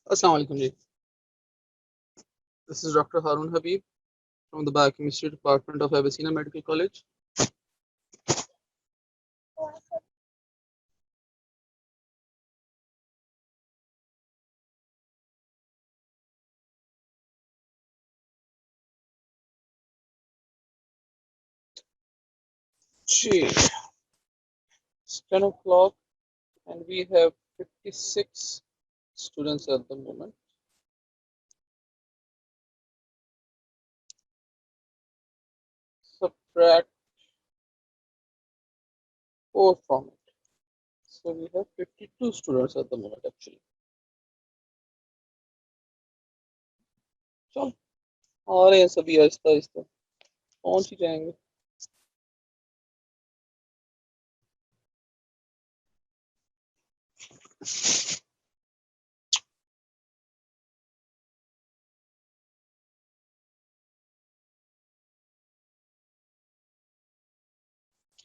Assalamu alaikum ji. This is Dr. Harun Habib from the Biochemistry Department of Avicenna Medical College. Gee, it's 10 o'clock and we have 56 students at the moment. Subtract 4 from it. So we have 52 students at the moment actually. चलो आ रहे हैं सभी आहिस्ता आहिस्ता पहुंच ही जाएंगे.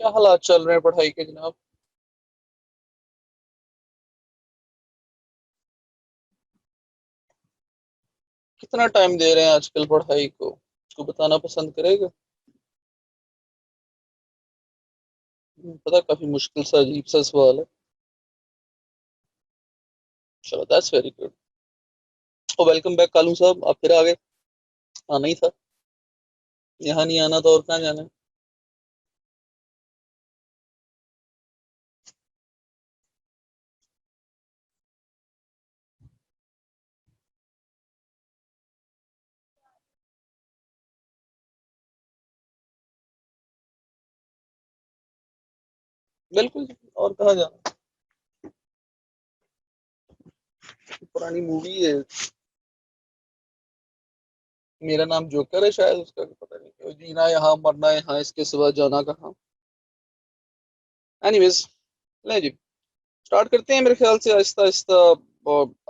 क्या हालात चल रहे हैं पढ़ाई के जनाब? कितना टाइम दे रहे हैं आजकल पढ़ाई को? इसको बताना पसंद करेगा? पता काफी मुश्किल सा अजीब सा सवाल है. चलो that's very good. Oh welcome back Kalu साहब, आप फिर आ गए. आना ही था. यहाँ नहीं आना तो और कहाँ जाना है? बिल्कुल. और कहाँ जाना? पुरानी मूवी है. मेरा नाम जोकर है शायद, उसका पता नहीं. जीना यहाँ मरना यहाँ, इसके सिवा जाना कहाँ. एनीवेज, ले जी स्टार्ट करते हैं. मेरे ख्याल से आहिस्ता आहिस्ता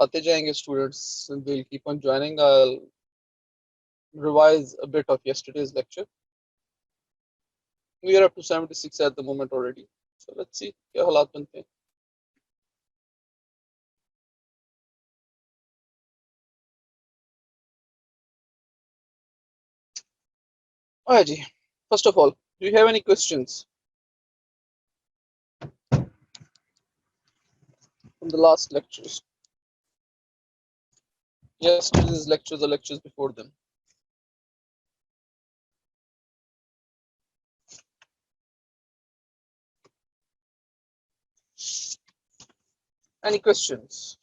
आते जाएंगे students. Will keep on joining. I revise a bit of yesterday's lecture. We are up to 76 at the moment already. So let's see क्या हालात बनते हैं. Alright ji. First of all, do you have any questions from the last lectures? Yesterday's lectures or lectures before them? Any questions?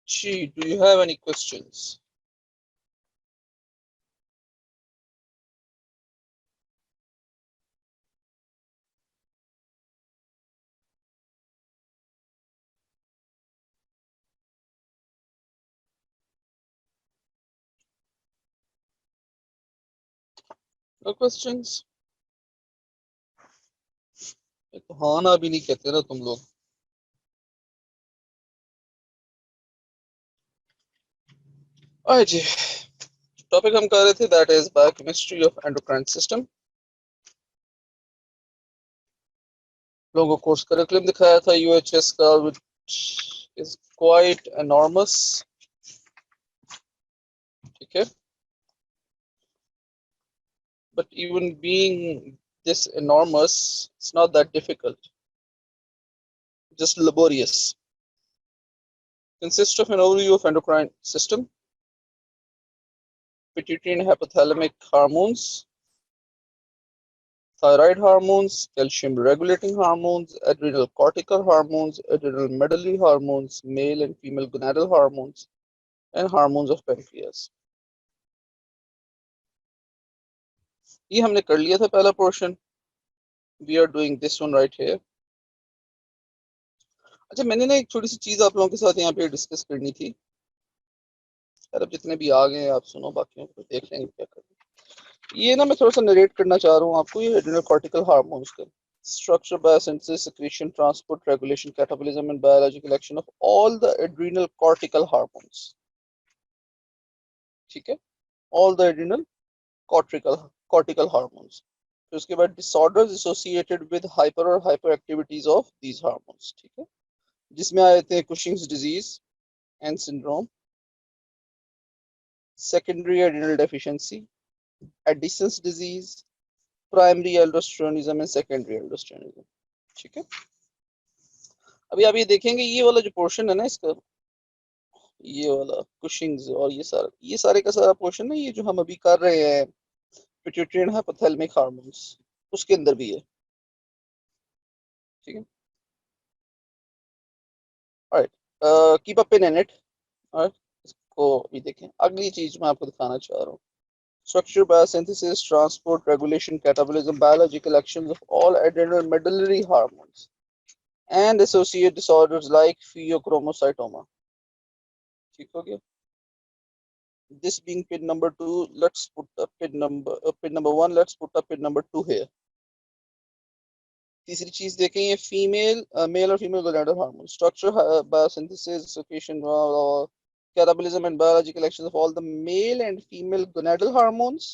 Gee, do you have any questions? No questions? तो हाँ ना भी नहीं कहते ना तुम लोग. Alright जी. Topic हम कर रहे थे that is biochemistry of endocrine system. लोगों को कोर्स करिकुलम दिखाया था UHS का, which is quite enormous. ठीक है. But even being this enormous, it's not that difficult. Just laborious. Consists of an overview of endocrine system, pituitary and hypothalamic hormones, thyroid hormones, calcium regulating hormones, adrenal cortical hormones, adrenal medullary hormones, male and female gonadal hormones, and hormones of pancreas. ये हमने कर लिया था पहला portion. We are doing this one right here. अच्छा, मैंने ना एक छोटी सी चीज आप लोगों के साथ यहाँ पे डिस्कस करनी थी. अब जितने भी आ गए आप सुनो, बाकियों को देख लेंगे क्या करना. ये ना मैं थोड़ा सा नरेट करना चाह रहा हूँ आपको. ये एड्रेनल कॉर्टिकल हार्मोन्स का structure, biosynthesis, secretion, transport, regulation, catabolism, and biological action of all the adrenal cortical hormones. ठीक है. All the adrenal cortical hormones. फिर उसके बाद डिसऑर्डर्स एसोसिएटेड विद हाइपर और hyper activities of these hormones, ठीक है, जिसमें आ जाते हैं Cushing's disease and syndrome, secondary adrenal deficiency, Edison's disease, primary aldosteronism and secondary aldosteronism, ठीक है। अभी आप ये देखेंगे ये वाला जो पोर्शन है ना इसका, ये वाला कुशिंग्स और ये सारे का सारा पोर्शन है, ये जो हम अभी कर रहे हैं पिट्यूटरी एंड हाइपोथैलेमिक हार्मोन्स, उसके अंदर भी है, ठीक है। Alright, keep up in at. और इसको अभी देखें, अगली चीज मैं आपको दिखाना चाह रहा हूँ, structure, biosynthesis, transport, regulation, catabolism, biological actions of all adrenal medullary hormones, and associated disorders like pheochromocytoma, ठीक हो गया। This being pin number two, let's put a pin number one, let's put a pin number two here. तीसरी चीज देखें, ये female male और female gonadal hormone, structure, biosynthesis, secretion, catabolism and biological actions of all the male and female gonadal hormones,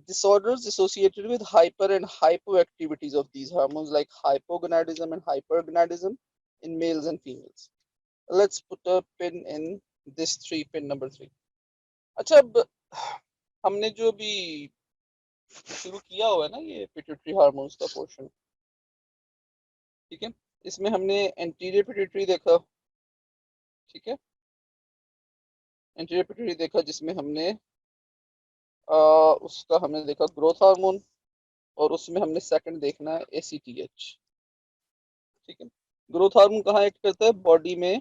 disorders associated with hyper and hypoactivities of these hormones like hypogonadism and hypergonadism in males and females. Let's put a pin in this three, pin number three. अच्छा, अब हमने जो भी शुरू किया हुआ है ना ये पिट्यूटरी हार्मोन्स का पोर्शन, ठीक है, इसमें हमने एंटीरियर पिट्यूटरी देखा, ठीक है, एंटीरियर पिट्यूटरी देखा जिसमें हमने उसका हमने देखा ग्रोथ हार्मोन, और उसमें हमने सेकंड देखना है ACTH, ठीक है। ग्रोथ हार्मोन कहाँ एक्ट करता है? बॉडी में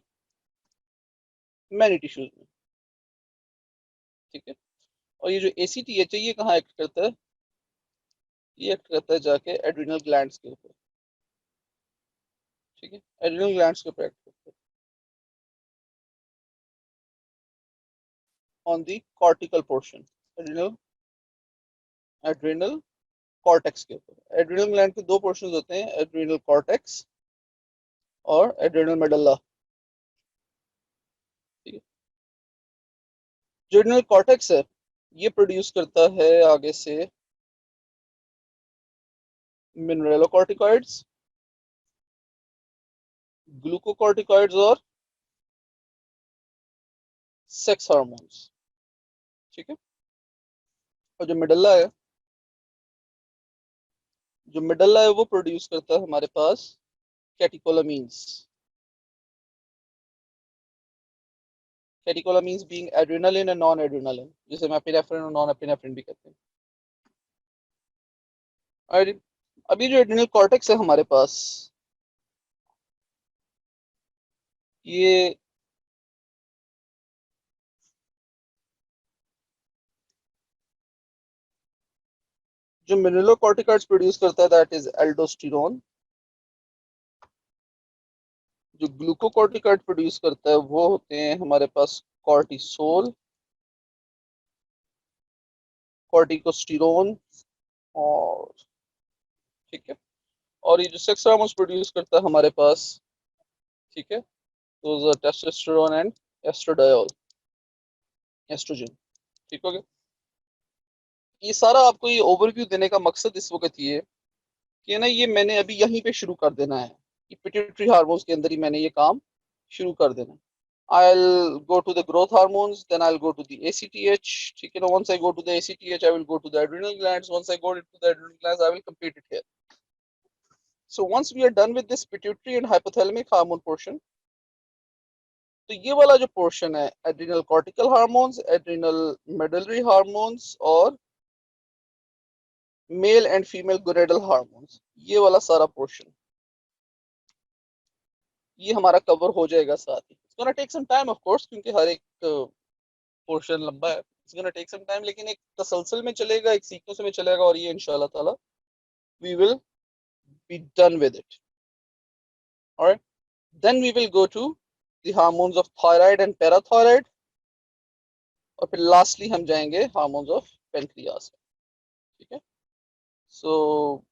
मैनी टिश्यूज में, ठीक है। और ये जो ACTH है ये कहाँ एक्ट करता है? ये एक्ट करता है जाके एड्रिनल ग्लैंड्स के ऊपर, ठीक है, एड्रिनल ग्लैंड्स के ऊपर एक्ट करता है, on the cortical portion, adrenal adrenal cortex के ऊपर। एड्रिनल ग्लैंड के दो पोर्शंस होते हैं, एड्रिनल कॉर्टेक्स और एड्रिनल मेडुल्ला, ठीक है। जो एड्रिनल कॉर्टेक्स है ये प्रोड्यूस करता है आगे से मिनरलोकॉर्टिकॉइड्स, ग्लूकोकॉर्टिकॉइड्स और सेक्स हार्मोन्स, ठीक है। और जो मेडल्ला है वो प्रोड्यूस करता है हमारे पास catecholamines, catecholamines being adrenaline and non adrenaline, जिसे हम एपिनेफ्रिन और नॉन एपिनेफ्रिन भी कहते हैं। और अभी जो एड्रेनल कॉर्टेक्स है हमारे पास, ये जो मिनरलोकॉर्टिकॉइड्स प्रोड्यूस करता है दैट इज एल्डोस्टेरोन, जो ग्लूकोकॉर्टिकॉइड प्रोड्यूस करता है वो होते हैं हमारे पास कॉर्टिसोल, कॉर्टिकोस्टेरोन, और ठीक है। और ये जो सेक्स हार्मोन्स प्रोड्यूस करता है हमारे पास, ठीक है, तो टेस्टोस्टेरोन एंड एस्ट्रोडायोल, एस्ट्रोजन, ठीक हो गया। ये सारा आपको ये ओवरव्यू देने का मकसद इस वक्त ये कि ना ये मैंने अभी यहीं पे शुरू कर देना है कि पिट्यूटरी हार्मोन्स के अंदर ही मैंने ये काम शुरू कर देना है। I'll go to the growth hormones, then I'll go to the ACTH. ठीक है ना, once I go to the ACTH, I will go to the adrenal glands. Once I go into the adrenal glands, I will complete it here. So once we are done with this pituitary and hypothalamic hormone portion, तो ये वाला जो portion है adrenal cortical hormones, adrenal medullary hormones और male and female gonadal hormones, ये वाला सारा portion ये हमारा कवर हो जाएगा साथ ही। It's gonna take some time of course, क्योंकि हर एक पोर्शन लंबा है, it's gonna take some time, लेकिन एक तसलसल में चलेगा, एक सीक्वेंस में चलेगा, और ये इंशाल्लाह ताला we will be done with it. Alright, then we will go to the hormones of thyroid and parathyroid, और फिर लास्टली हम जाएंगे हार्मोन्स ऑफ पेनक्रियास, ठीक है। So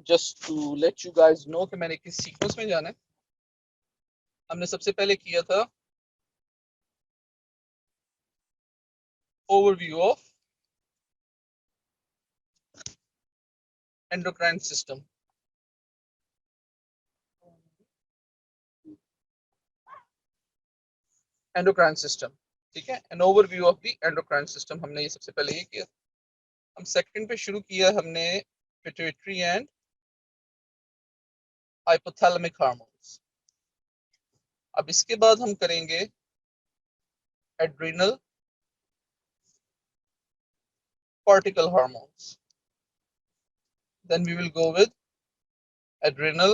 just to let you guys know कि मैंने किस सीक्वेंस में जाना है। हमने सबसे पहले किया था overview of endocrine system. Endocrine system, ठीक है, an overview of the endocrine system, हमने ये सबसे पहले ये किया। हम सेकंड पे शुरू किया हमने पिट्यूटरी एंड हाइपोथैलेमिक हार्मोन्स। अब इसके बाद हम करेंगे adrenal cortical hormones, then we will go with adrenal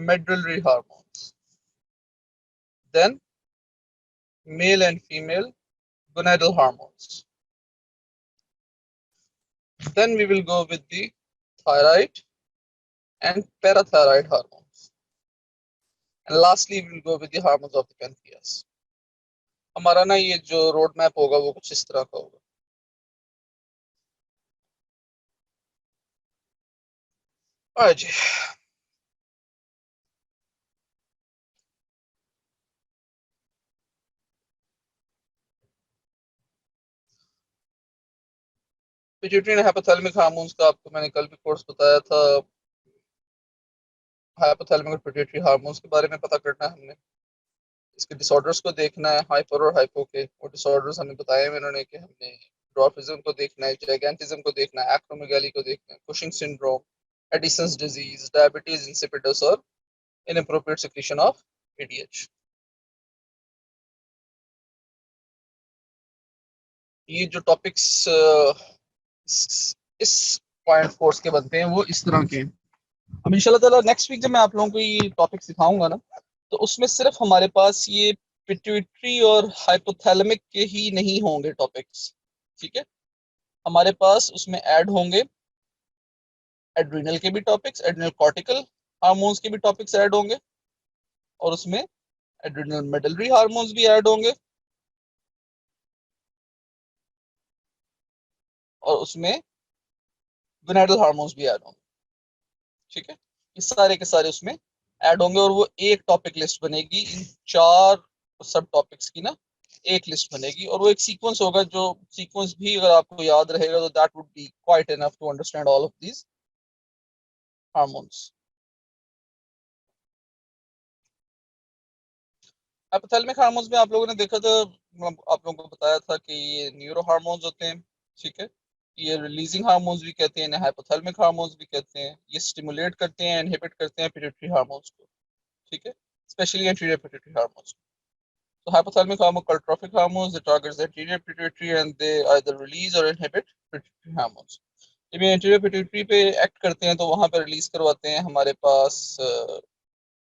medullary hormones, then male and female gonadal hormones, then we will go with the thyroid and parathyroid hormones, and lastly we will go with the hormones of the pancreas. हमारा ना ये जो road map होगा वो कुछ इस तरह का होगा। जी, पिट्यूटरी एंड हाइपोथैलेमिक हार्मोन्स का आपको मैंने कल भी कोर्स बताया था। हाइपोथैलेमिक और पिट्यूटरी हार्मोन्स के बारे में पता करना है हमने, इसके डिसऑर्डर्स को देखना है, हाइपर और हाइपो के, और डिसऑर्डर्स हमें बताए हैं इन्होंने कि हमने ड्वार्फिज्म को देखना है, जाइगेंटिज्म को देखना है, एक्रोमेगाली को देखना है, Cushing syndrome, Edison's disease, diabetes insipidus और इनअप्रोप्रिएट सेक्रेशन ऑफ एडीएच। ये जो टॉपिक्स इस पॉइंट कोर्स के बनते हैं वो इस तरह के हैं। अब इंशाल्लाह ताला नेक्स्ट वीक जब मैं आप लोगों को ये टॉपिक सिखाऊंगा ना, तो उसमें सिर्फ हमारे पास ये पिट्यूटरी और हाइपोथैलेमिक के ही नहीं होंगे टॉपिक्स, ठीक है। हमारे पास उसमें ऐड होंगे एड्रिनल के भी टॉपिक्स, एड्रिनल कॉर्टिकल हार्मोन्स के भी टॉपिक्स ऐड होंगे, और उसमें एड्रिनल मेडलरी हार्मोन्स भी ऐड होंगे, और उसमें गोनाडल हार्मोन्स भी ऐड होंगे, ठीक है। ये सारे के सारे उसमें ऐड होंगे, और वो एक टॉपिक लिस्ट बनेगी, इन 4 सब टॉपिक्स की ना एक लिस्ट बनेगी, और वो एक सीक्वेंस होगा, जो सीक्वेंस भी अगर आपको याद रहेगा तो that would be quite enough to understand all of these hormones. Hypothalamic hormones में आप लोगों ने देखा था, आप लोगों को बताया था कि ये न्यूरो हार्मोन्स होते हैं, ठीक है। ये रिलीजिंग हार्मोन्स भी कहते हैं, इन्हें हाइपोथैलेमिक हार्मोन्स भी कहते हैं। ये स्टिमुलेट करते हैं, इनहिबिट करते हैं पिट्यूटरी हार्मोन्स को, ठीक है, specially anterior pituitary hormones. So hypothalamic hormone called trophic hormones that targets the anterior pituitary and they either release or inhibit pituitary hormones. जब ये anterior pituitary पे एक्ट करते हैं तो वहां पर रिलीज करवाते हैं हमारे पास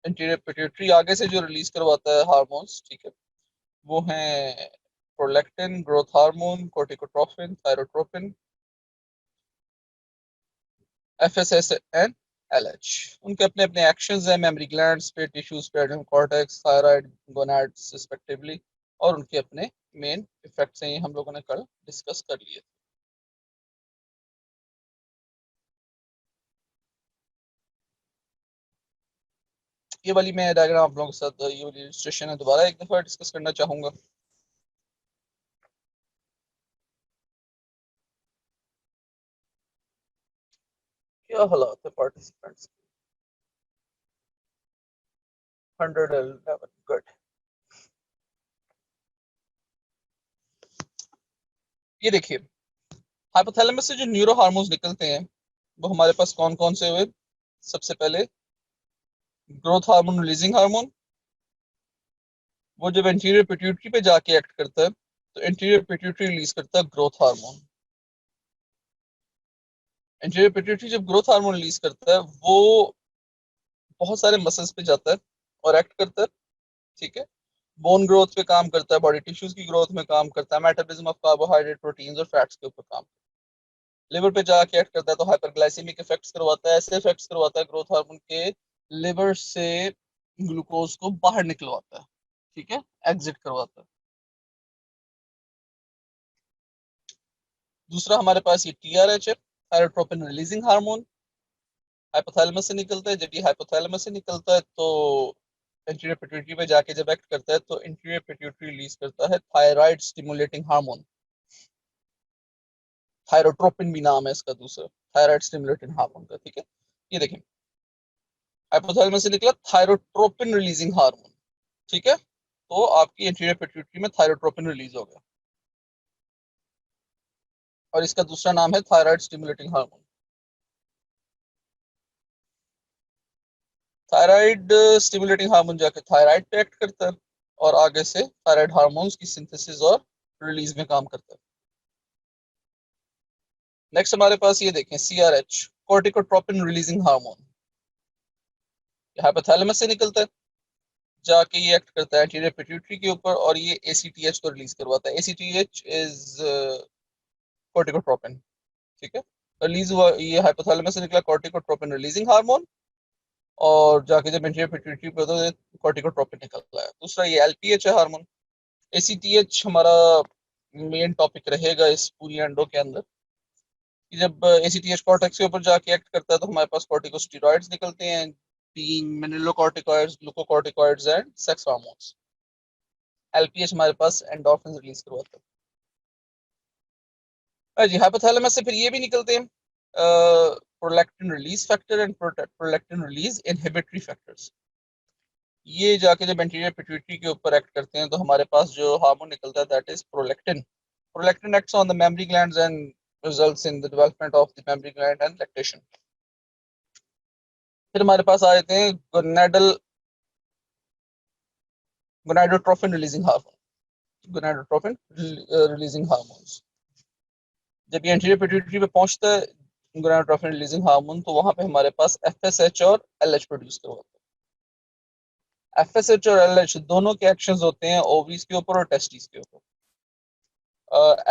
anterior pituitary आगे से जो रिलीज करवाता है हार्मोन्स, ठीक है, वो हैं prolactin, growth hormone, corticotrophin, thyrotropin, FSS and LH. उनके अपने अपने एक्शंस हैं मेमोरी ग्लैंड्स पे, टिश्यूज पे, एडरेनल कॉर्टेक्स, थायराइड, गोनाड्स रिस्पेक्टिवली, और उनके अपने मेन इफेक्ट्स हैं, ये हम लोगों ने कल डिस्कस कर लिए। ये वाली मैं डायग्राम आप लोगों के साथ, ये वाली इलस्ट्रेशन है, दोबारा एक दफा डिस्कस करना चाहूंगा। क्या हालात है पार्टिसिपेंट्स? 111, गुड। ये देखिए, हाइपोथैलेमस से जो न्यूरो हार्मोन्स निकलते हैं वो हमारे पास कौन कौन से हुए? सबसे पहले ग्रोथ हार्मोन, रिलीजिंग हार्मोन, वो जब एंटीरियर पिट्यूटरी पे जाके एक्ट करता है तो एंटीरियर पिट्यूटरी रिलीज करता है ग्रोथ हार्मोन। एंटीरियर पिट्यूटरी जब ग्रोथ हार्मोन रिलीज करता है वो बहुत सारे मसल्स पे जाता है और एक्ट करता है, ठीक है। बोन ग्रोथ पे काम करता है, बॉडी टिश्यूज की ग्रोथ में काम करता है, मेटाबॉलिज्म ऑफ कार्बोहाइड्रेट, प्रोटीन्स और फैट्स के ऊपर काम, लिवर पे जाके एक्ट करता है तो हाइपरग्लाइसेमिक इफेक्ट्स करवाता है, ऐसे इफेक्ट्स करवाता है ग्रोथ हार्मोन के, लिवर से ग्लूकोज को बाहर निकलवाता है, ठीक है, एग्जिट करवाता है। दूसरा हमारे पास ये टीआरएच है, थायरोट्रोपिन रिलीजिंग हार्मोन, हाइपोथैलेमस से निकलता है। जब ये हाइपोथैलेमस से निकलता है तो एंटीरियर पिट्यूटरी पे जाके जब एक्ट करता है तो एंटीरियर पिट्यूटरी रिलीज करता है थायराइड स्टिमुलेटिंग हार्मोन, थायरोट्रोपिन भी नाम है इसका दूसरा, थायराइड स्टिमुलेटिंग हार्मोन का। ठीक है, ये देखें हाइपोथैलेमस से निकला थायरोट्रोपिन रिलीजिंग हार्मोन। ठीक है, तो आपकी एंटीरियर पिट्यूटरी में थायरोट्रोपिन रिलीज हो गया और इसका दूसरा नाम है thyroid stimulating hormone. Thyroid stimulating hormone जाके थायराइड पे एक्ट करता है और आगे से थायराइड हार्मोन्स की सिंथेसिस और रिलीज में काम करता है। नेक्स्ट हमारे पास ये देखें CRH, कोर्टिकोट्रोपिन रिलीजिंग हार्मोन, हाइपोथैलेमस से निकलता है, जाके ये एक्ट करता है एंटीरियर पिट्यूटरी के ऊपर और ये ACTH को रिलीज करवाता है। ACTH is corticotropin. ठीक है, रिलीज हुआ ये हाइपोथैलेमस से निकला कोर्टिकोट्रोपिन रिलीजिंग हार्मोन और जाके जब एंटीरियर पिट्यूटरी पे होता है कोर्टिकोट्रोपिन निकलता है। दूसरा ये LPH है हार्मोन। ACTH हमारा मेन टॉपिक रहेगा इस पूरी एंडो के अंदर कि जब ACTH कॉर्टेक्स के ऊपर जाके एक्ट करता है तो हमारे पास कॉर्टिकोस्टेरॉइड्स निकलते हैं, being mineralocorticoids, glucocorticoids and sex hormones. LPH हमारे पास एंडोर्फिन रिलीज करवाता है। जी, हाइपोथैलेमस से फिर ये भी निकलते हैं prolactin release factor and prolactin release inhibitory factors. ये जाके जब एंटीरियर पिट्यूटरी के ऊपर एक्ट करते हैं तो हमारे पास जो हार्मोन निकलता है that is prolactin. Prolactin acts on the mammary glands and results in the development of the memory gland and lactation. फिर हमारे पास आ जाते हैं gonadotropin releasing hormone, gonadotropin releasing hormones. जब ये एंटीरियर पिट्यूटरी पे पहुंचता है गोनाडोट्रोपिन रिलीजिंग हार्मोन तो वहां पे हमारे पास FSH और LH प्रोड्यूस करवाता है। FSH और LH दोनों के एक्शंस होते हैं ओवरीज के ऊपर और टेस्टिस के ऊपर।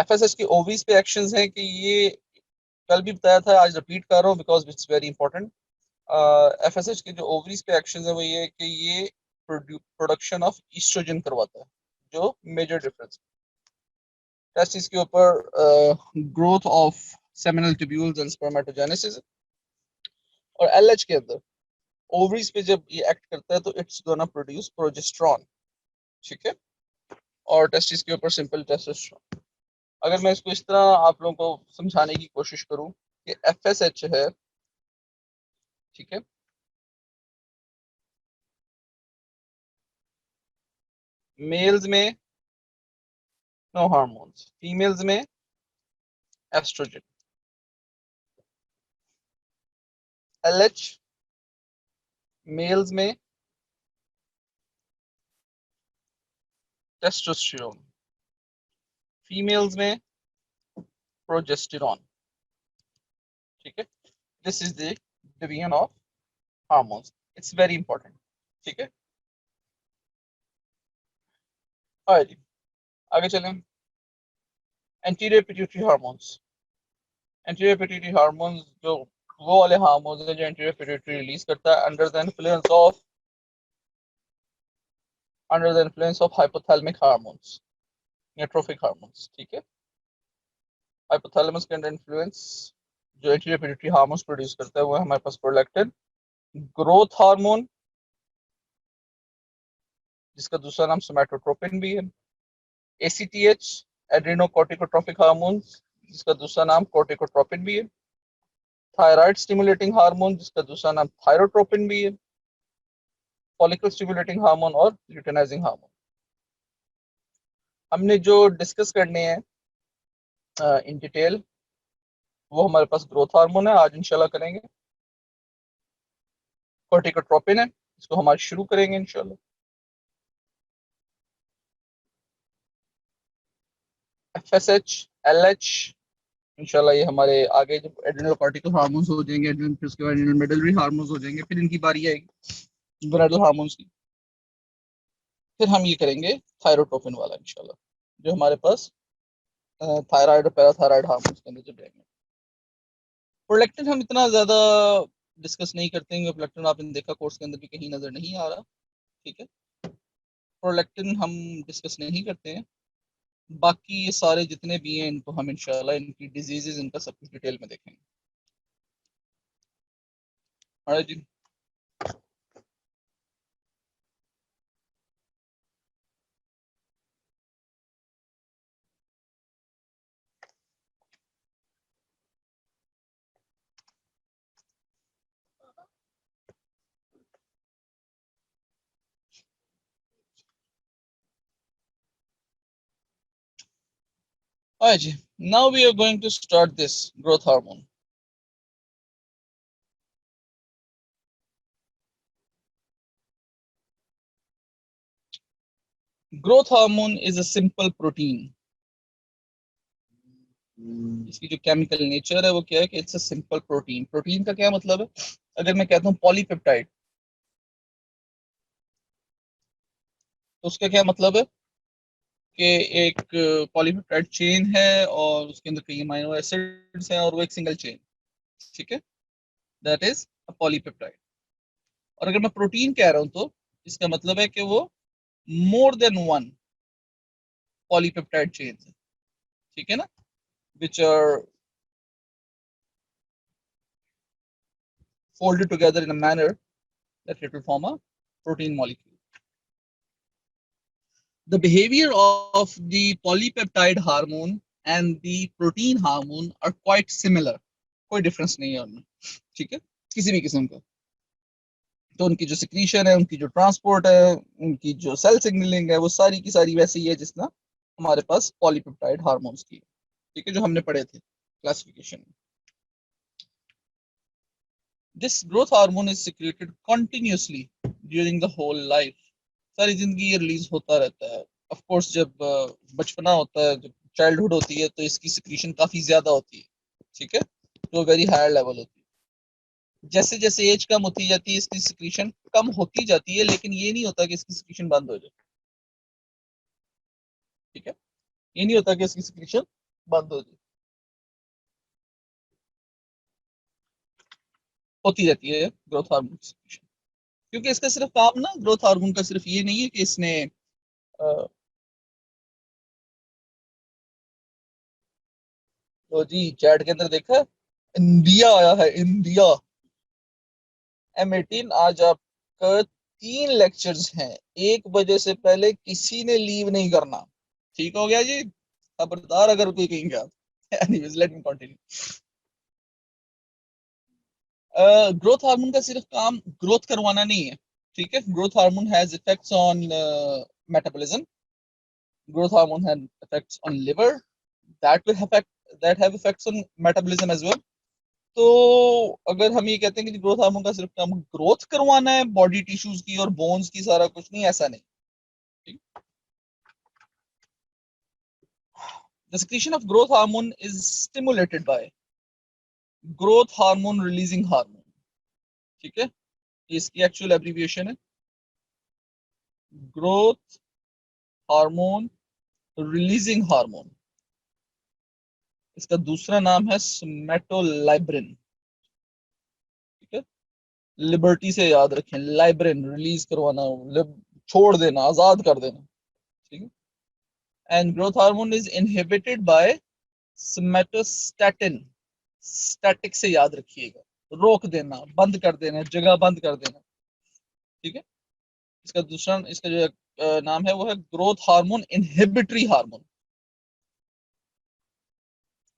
FSH के ओवरीज पे एक्शंस हैं कि ये कल भी बताया था, आज रिपीट कर रहा हूँ because it's very important. FSH के जो ओवरीज पे एक्शंस है वो ये है कि ये प्रोडक्शन ऑफ ईस्ट्रोजन करवाता है, जो मेजर डिफरेंस। टेस्टिस के ऊपर growth of seminal tubules and spermatogenesis. और LH के अंदर ओवरीज पे जब ये एक्ट करता है तो इट्स गोना प्रोड्यूस प्रोजेस्टेरॉन। ठीक है, और टेस्टिस के ऊपर सिंपल टेस्टोस्टेरोन। अगर मैं इसको इस तरह आप लोगों को समझाने की कोशिश करूं कि FSH है, ठीक है, मेल्स में नो हार्मोन्स, फीमेल्स में एस्ट्रोजन। LH मेल्स में टेस्टोस्टेरोन, फीमेल्स में प्रोजेस्टेरॉन। ठीक है, this is the division of hormones, it's very important. ठीक है, जी आगे चलें। Anterior pituitary hormones, anterior pituitary hormones जो वो वाले हार्मोन्स हैं जो एंटीरियर पिट्यूटरी रिलीज करता है under the influence of hypothalamic hormones या ट्रोफिक हार्मोन्स। ठीक है, हाइपोथैलेमस के अंडर इन्फ्लुएंस जो एंटीरियर पिट्यूटरी हार्मोन्स प्रोड्यूस करता है वो है हमारे पास प्रोलैक्टिन, ग्रोथ हार्मोन जिसका दूसरा नाम सोमैटोट्रोपिन भी है, ACTH एड्रेनोकोर्टिकोट्रोपिक हार्मोन जिसका दूसरा नाम कोर्टिकोट्रोपिन भी है, थायराइड स्टिमुलेटिंग हार्मोन जिसका दूसरा नाम थायरोट्रोपिन भी है, फॉलिकल स्टिमुलेटिंग हार्मोन और ल्यूटेनाइजिंग हार्मोन। हमने जो डिस्कस करने हैं इन डिटेल वो हमारे पास ग्रोथ हार्मोन है, आज इंशाल्लाह करेंगे। कोर्टिकोट्रोपिन है, इसको हम आज शुरू करेंगे इंशाल्लाह। FSH, LH इंशाल्लाह ये हमारे आगे जब एड्रेनल कॉर्टिकल हार्मोन्स हो जाएंगे, एड्रेनल फिर उसके बाद एड्रेनल मेडुलरी हार्मोन्स हो जाएंगे, फिर इनकी बारी आएगी गोनाडल हार्मोन्स की। फिर हम ये करेंगे थायरोट्रोपिन वाला इंशाल्लाह, जो हमारे पास थायराइड और पैराथायराइड हार्मोन्स के अंदर जब जाएंगे। प्रोलैक्टिन हम इतना ज्यादा डिस्कस नहीं करते हैं, प्रोलैक्टिन आपने देखा कोर्स के अंदर भी कहीं नजर नहीं आ रहा। ठीक है, प्रोलैक्टिन हम डिस्कस नहीं करते हैं। बाकी ये सारे जितने भी हैं इनको हम इंशाल्लाह इनकी डिजीजेज इनका सब कुछ डिटेल में देखेंगे। जी, Alright ji, now we are going to start this growth hormone. Growth hormone is a simple protein. इसकी जो केमिकल नेचर है वो क्या है कि it's a simple protein. Protein का क्या मतलब है? अगर मैं कहता हूँ पॉलीपेप्टाइड, तो उसका क्या मतलब है कि एक पॉलीपेप्टाइड चेन है और उसके अंदर कई अमीनो एसिड्स हैं और वो एक सिंगल चेन. ठीक है, दैट इज अ पॉलीपेप्टाइड. और अगर मैं प्रोटीन कह रहा हूँ तो इसका मतलब है कि वो more than one polypeptide chain है. ठीक है ना, which are folded together in a manner that it will form a protein molecule. The behavior of the polypeptide hormone and the protein hormone are quite similar. कोई difference नहीं है उनमें. ठीक है, किसी भी किस्म का. तो उनकी जो सिक्रीशन है, उनकी जो ट्रांसपोर्ट है, उनकी जो सेल सिग्नलिंग है, वो सारी की सारी वैसे ही है जितना हमारे पास पॉलीपेप्टाइड हार्मोन्स की. ठीक है, जो हमने पढ़े थे क्लासिफिकेशन में. This growth hormone is secreted continuously during the whole life. सारी जिंदगी ये रिलीज होता रहता है. ऑफ कोर्स जब बचपना होता है, जब चाइल्डहुड होती है, तो इसकी सिक्रीशन काफी ज्यादा होती है. ठीक है, तो वेरी हायर लेवल होती है. जैसे जैसे एज कम होती जाती है इसकी सिक्रीशन कम होती जाती है, लेकिन ये नहीं होता कि इसकी सिक्रीशन बंद हो जाए. ठीक है, ये नहीं होता कि इसकी सिक्रीशन बंद हो जाए, होती रहती है ग्रोथ हार्मोन की सिक्रीशन. क्योंकि इसका सिर्फ काम ना, ग्रोथ हार्मोन का सिर्फ ये नहीं है कि इसने तो जी चैट के अंदर देखा है, इंडिया आया है, इंडिया. M18 आज आपका 3 लेक्चर्स हैं. 1 बजे से पहले किसी ने लीव नहीं करना. ठीक हो गया जी, खबरदार अगर कोई कहेंगे. Anyways let me continue. Growth hormone का सिर्फ काम ग्रोथ करवाना नहीं है. ठीक है, growth hormone has effects on metabolism. Growth hormone has effects on liver. That have effects on metabolism as well. तो अगर हम ये कहते हैं कि ग्रोथ हार्मोन का सिर्फ काम ग्रोथ करवाना है बॉडी टिश्यूज की और बोन्स की, सारा कुछ नहीं, ऐसा नहीं. The secretion of growth hormone is stimulated by growth hormone releasing hormone. ठीक है, इसकी एक्चुअल एब्रीविएशन है ग्रोथ हार्मोन रिलीजिंग हार्मोन. इसका दूसरा नाम है सोमेटोलाइब्रिन. ठीक है, लिबर्टी से याद रखें, लाइब्रिन रिलीज करवाना, छोड़ देना, आजाद कर देना. ठीक है, and growth hormone is inhibited by somatostatin. Static से याद रखिएगा, रोक देना, बंद कर देना, जगह बंद कर देना. ठीक है, इसका जो नाम है वो है ग्रोथ हार्मोन इनहिबिटरी हार्मोन.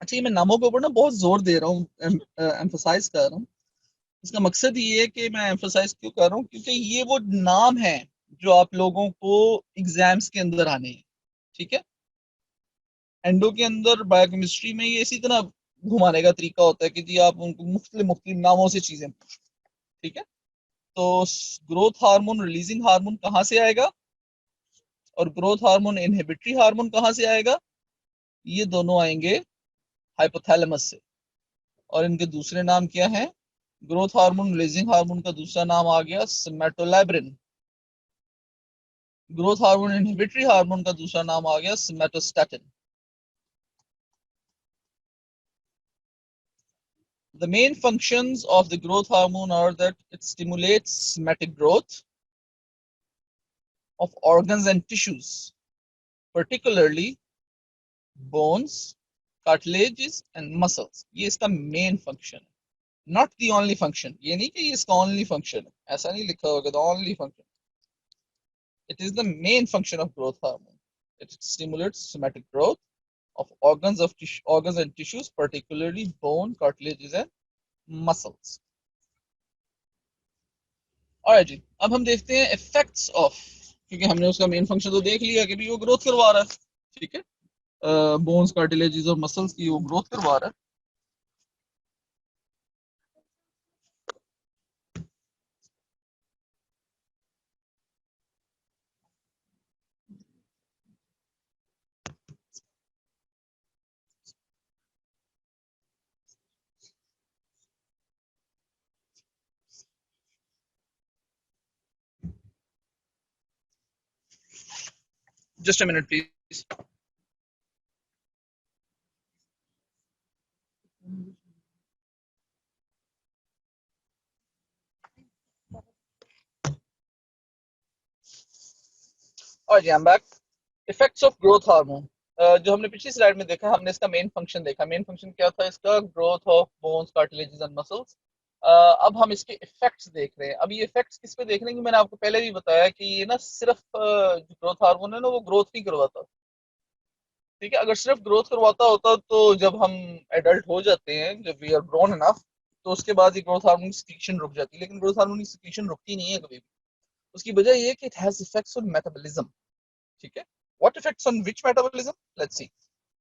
अच्छा, ये मैं नामों के ऊपर ना बहुत जोर दे रहा हूँ, एम्फोसाइज कर रहा हूँ. इसका मकसद ये है कि मैं एम्फोसाइज क्यों कर रहा हूँ, क्योंकि ये वो नाम है जो आप लोगों को एग्जाम्स के अंदर आने हैं. ठीक है, एंडो के अंदर बायोकेमिस्ट्री में ये इसी तरह घुमाने का तरीका होता है कि जी आप उनको मुख्तलिफ मुख्तलिफ नामों से चीजें. ठीक है, तो ग्रोथ हार्मोन रिलीजिंग हार्मोन कहाँ से आएगा और ग्रोथ हार्मोन इनहिबिटरी हार्मोन कहाँ से आएगा? ये दोनों आएंगे हाइपोथैलेमस से. और इनके दूसरे नाम क्या हैं? ग्रोथ हार्मोन रिलीजिंग हार्मोन का दूसरा नाम आ गया सोमेटोलाइब्रिन. ग्रोथ हार्मोन इनहिबिटरी हार्मोन का दूसरा नाम आ गया somatostatin. The main functions of the growth hormone are that it stimulates somatic growth of organs and tissues, particularly bones, cartilages and muscles. ये इसका main function है. Not the only function. ये नहीं कि ये इसका only function है, ऐसा नहीं लिखा होगा the only function. It is the main function of growth hormone. It stimulates somatic growth of organs and tissues, particularly bone, cartilages and muscles. Alright जी, अब हम देखते हैं effects of, क्योंकि हमने उसका मेन फंक्शन तो देख लिया कि भी वो ग्रोथ करवा रहा है. ठीक है, बोन्स, कार्टिलेजेस और मसल्स की वो ग्रोथ करवा रहा है। Just a minute please. और जी, I'm back. Effects of growth hormone. जो हमने पिछली स्लाइड में देखा, हमने इसका मेन फंक्शन देखा। मेन फंक्शन क्या था इसका? Growth of bones, cartilages and muscles. अब हम इसके इफेक्ट्स देख रहे हैं। अब ये इफेक्ट्स किस पे देख रहे हैं कि मैंने आपको पहले भी बताया कि ये ना सिर्फ जो ग्रोथ हार्मोन है ना वो ग्रोथ नहीं करवाता। ठीक है, अगर सिर्फ ग्रोथ करवाता होता तो जब हम एडल्ट हो जाते हैं, जब वी आर ग्रोन इनफ, तो उसके बाद ही ग्रोथ हार्मोन की सिक्रीशन रुक जाती है। लेकिन ग्रोथ हार्मोन की सिक्रीशन रुकती नहीं है कभी भी। उसकी वजह ये है कि it has effects on metabolism. ठीक है, what effects on which metabolism? Let's see.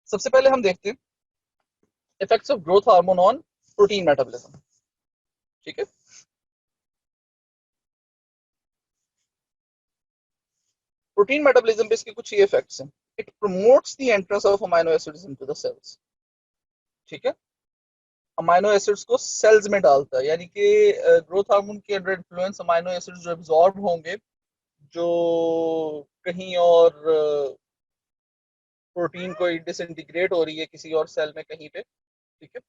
सबसे पहले हम देखते हैं effects of growth hormone on protein metabolism. ठीक है, प्रोटीन मेटाबॉलिज्म पे इसके कुछ ये इफेक्ट्स हैं। It promotes the entrance of amino acids into the cells. ठीक है, अमीनो एसिड्स को सेल्स में डालता है, यानी कि ग्रोथ हार्मोन के अंडर इन्फ्लुएंस अमीनो एसिड्स जो एब्जॉर्ब होंगे, जो कहीं और प्रोटीन को डिसइंटीग्रेट हो रही है किसी और सेल में कहीं पे। ठीक है,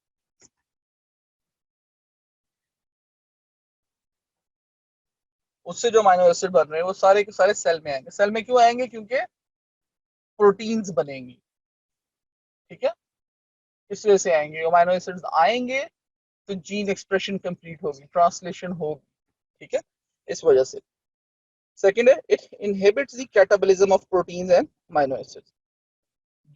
उससे जो अमीनो एसिड बन रहे हैं वो सारे के सारे सेल में आएंगे। सेल में क्यों आएंगे? क्योंकि प्रोटीन्स बनेंगी। ठीक है, इस वजह से आएंगे अमीनो एसिड्स आएंगे, तो जीन एक्सप्रेशन कंप्लीट होगी, ट्रांसलेशन होगी। ठीक है, इस वजह से। सेकंड है, it inhibits the catabolism of proteins and amino acids.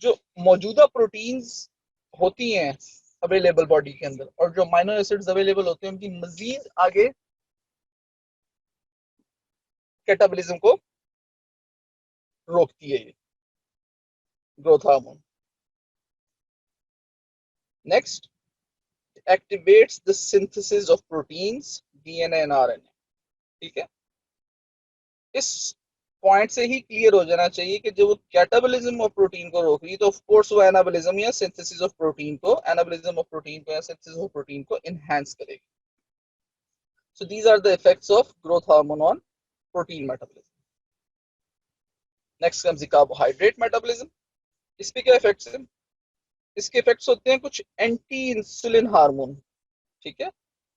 जो मौजूदा प्रोटीन्स होती हैं अवेलेबल बॉडी के अंदर, और जो अमीनो एसिड्स अवेलेबल होते हैं, उनकी मजीद आगे कैटाबॉलिज्म को रोकती है ये growth hormone. Next, activates the synthesis of proteins, DNA and RNA. ठीक है, इस पॉइंट से ही क्लियर हो जाना चाहिए कि जब वो कैटाबॉलिज्म ऑफ प्रोटीन को रोक रही है, तो ऑफ कोर्स वो एनाबॉलिज्म या सिंथेसिस ऑफ प्रोटीन को, एनाबॉलिज्म ऑफ प्रोटीन को या सिंथेसिस ऑफ प्रोटीन को एनहांस करेगी। So these are the effects of growth hormone on protein metabolism. Next comes the carbohydrate metabolism. इस पे क्या इफेक्ट्स हैं? इसके इफेक्ट्स होते हैं कुछ एंटी इंसुलिन हार्मोन। ठीक है,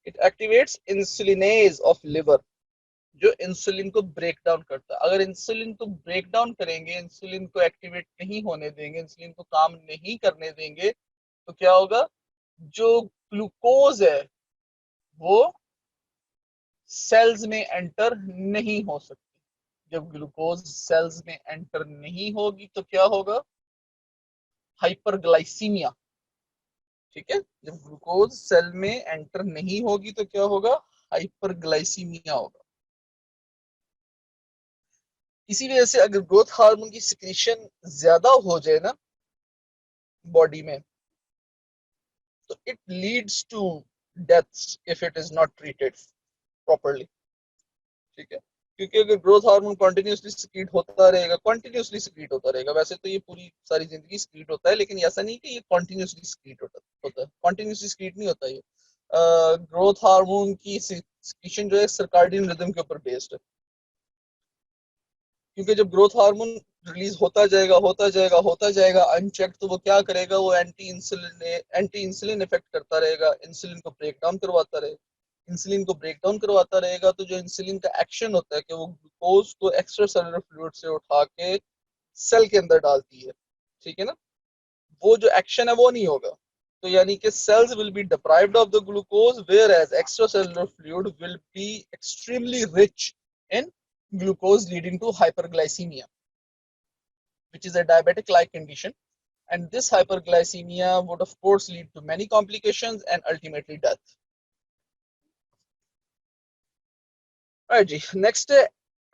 इट एक्टिवेट्स इंसुलिनेज ऑफ लिवर, जो इंसुलिन को ब्रेक डाउन करता है। अगर इंसुलिन को ब्रेक डाउन करेंगे, इंसुलिन को एक्टिवेट नहीं होने देंगे, इंसुलिन को काम नहीं करने देंगे, तो क्या होगा? जो ग्लूकोज है वो सेल्स में एंटर नहीं हो सकती। जब ग्लूकोज सेल्स में एंटर नहीं होगी तो क्या होगा? हाइपरग्लाइसीमिया। ठीक है, जब ग्लूकोज सेल में एंटर नहीं होगी तो क्या होगा? हाइपरग्लाइसीमिया होगा। इसी वजह से अगर ग्रोथ हार्मोन की सिक्रीशन ज्यादा हो जाए ना बॉडी में, तो it leads to death if it is not treated properly. ठीक है, क्योंकि अगर ग्रोथ हार्मोन कंटिन्यूसली सिक्रीट होता रहेगा, कंटिन्यूसली सिक्रीट होता रहेगा, वैसे तो ये पूरी सारी जिंदगी सिक्रीट होता है, लेकिन ऐसा नहीं कि ये कंटिन्यूसली सिक्रीट होता है। कंटिन्यूसली सिक्रीट नहीं होता ये। ग्रोथ हार्मोन की सिक्रीशन जो है सर्काडियन रिदम के ऊपर बेस्ड है। क्योंकि जब ग्रोथ हार्मोन रिलीज होता जाएगा, होता जाएगा, होता जाएगा अनचेक, तो वो क्या करेगा? वो एंटी इंसुलिन इफेक्ट करता रहेगा, इंसुलिन को ब्रेक डाउन करवाता रहेगा। इंसुलिन को ब्रेक डाउन करवाता रहेगा तो जो इंसुलिन का एक्शन होता है कि वो ग्लूकोज को एक्स्ट्रा सेलुलर फ्लूइड से उठा के सेल के अंदर डालती है। ठीक है ना, वो जो एक्शन है वो नहीं होगा। तो यानी कि cells will be deprived of the glucose, whereas extracellular fluid will be extremely rich in glucose, leading to hyperglycemia, which is a diabetic like condition. And this hyperglycemia would of course lead to many complications and ultimately death. Right, ji. Next,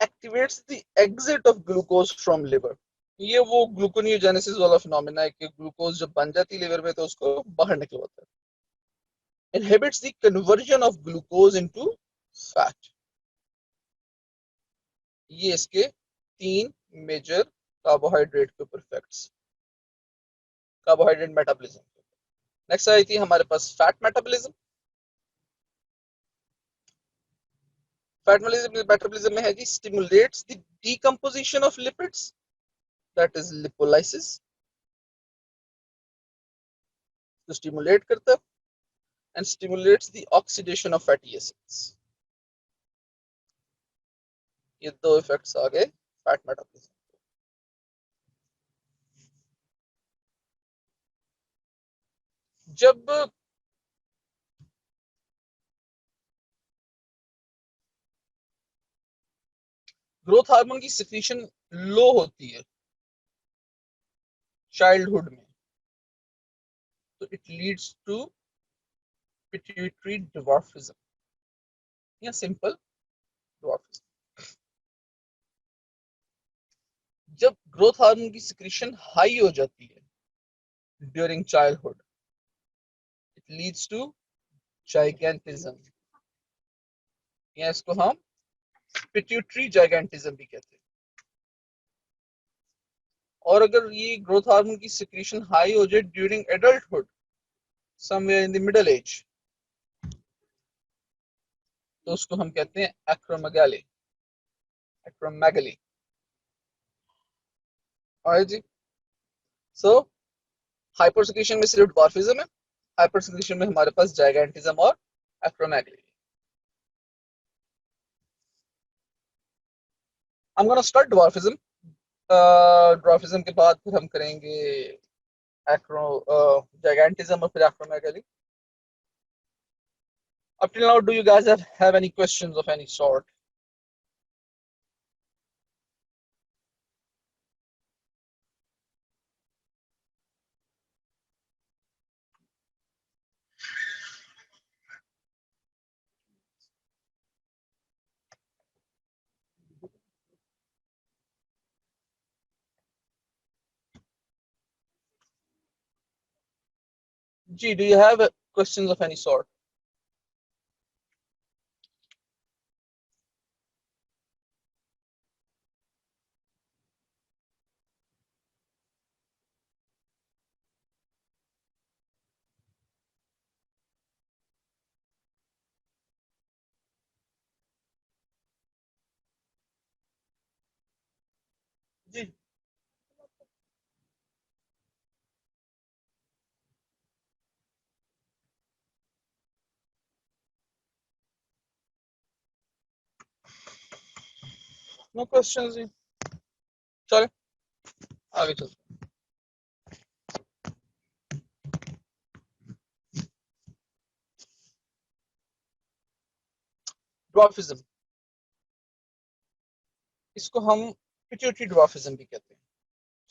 activates the exit of glucose from liver. ये वो gluconeogenesis वाला phenomena है कि glucose जब बन जाती है liver में तो उसको बाहर निकलवाता है। Inhibits the conversion of glucose into fat. ये इसके तीन मेजर कार्बोहाइड्रेट के ऊपर इफेक्ट्स, कार्बोहाइड्रेट मेटाबॉलिज्म। नेक्स्ट आई थी हमारे पास फैट मेटाबॉलिज्म। फैट मेटाबॉलिज्म में है जी stimulates the decomposition of lipids, that is lipolysis, तो स्टिमुलेट करता है, and stimulates the oxidation of fatty acids. ये दो इफेक्ट्स आ गए फैट मेटाबॉलिज्म। जब ग्रोथ हार्मोन की सिक्रीशन लो होती है चाइल्डहुड में, तो it leads to pituitary dwarfism या सिंपल डिवार्फिज्म। जब ग्रोथ हार्मोन की सिक्रीशन हाई हो जाती है during childhood, it leads to gigantism, या इसको हम पिट्यूटरी जाइगेंटिज्म भी कहते हैं। और अगर ये ग्रोथ हार्मोन की सिक्रीशन हाई हो जाए during adulthood, somewhere in the middle age, तो उसको हम कहते हैं एक्रोमेगाली, एक्रोमेगाली। और जी सो हाइपरसिक्रीशन में सिर्फ डिवार्फिज्म है, हाइपरसिक्रीशन में हमारे पास जाइगेंटिज्म और acromegaly. I'm gonna start dwarfism. Dwarfism के बाद फिर हम करेंगे एक्रो जाइगेंटिज्म और फिर acromegaly. Up till now, do you guys have any questions of any sort? G, do you have questions of any sort? जी नो क्वेश्चंस जी, चले आगे चलते। ड्वार्फिज्म, इसको हम पिट्यूटरी ड्वार्फिज्म भी कहते हैं,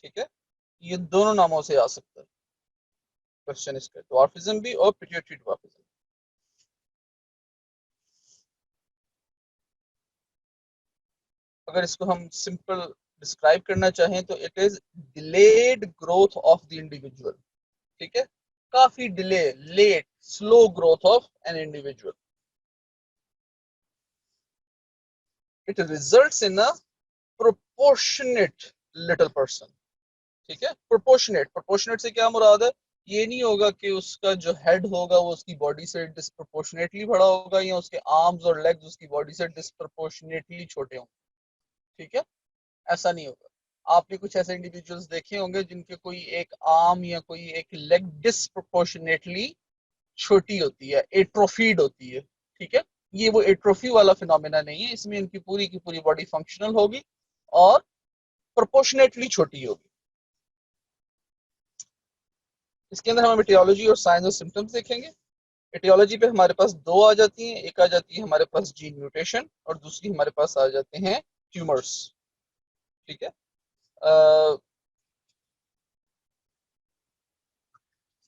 ठीक है। ये दोनों नामों से आ सकता है क्वेश्चन इसका, ड्वार्फिज्म भी और पिट्यूटरी ड्वार्फिज्म। अगर इसको हम सिंपल डिस्क्राइब करना चाहें तो it is delayed growth of the individual, ठीक है। काफी delay, late, slow growth of an individual. It results in a proportionate little person, ठीक है। प्रोपोर्शनेट, प्रोपोर्शनेट से क्या मुराद है? ये नहीं होगा कि उसका जो हेड होगा वो उसकी बॉडी से डिस्प्रोपोर्शनेटली बड़ा होगा या उसके आर्म्स और लेग्स उसकी बॉडी से डिस्प्रोपोर्शनेटली छोटे होंगे, ठीक है। ऐसा नहीं होगा। आपने कुछ ऐसे इंडिविजुअल्स देखे होंगे जिनके कोई एक आर्म या कोई एक लेग डिस्प्रोपोर्शनेटली छोटी होती है, एट्रोफीड होती है, ठीक है। ये वो एट्रोफी वाला फिनोमेना नहीं है, इसमें इनकी पूरी की पूरी बॉडी फंक्शनल होगी और प्रोपोर्शनेटली छोटी होगी। इसके अंदर हम एटियोलॉजी और साइंस और सिम्टम्स देखेंगे। एटियोलॉजी पे हमारे पास दो आ जाती हैं, एक आ जाती है हमारे पास जीन म्यूटेशन और दूसरी हमारे पास आ जाते हैं ट्यूमर्स, ठीक है।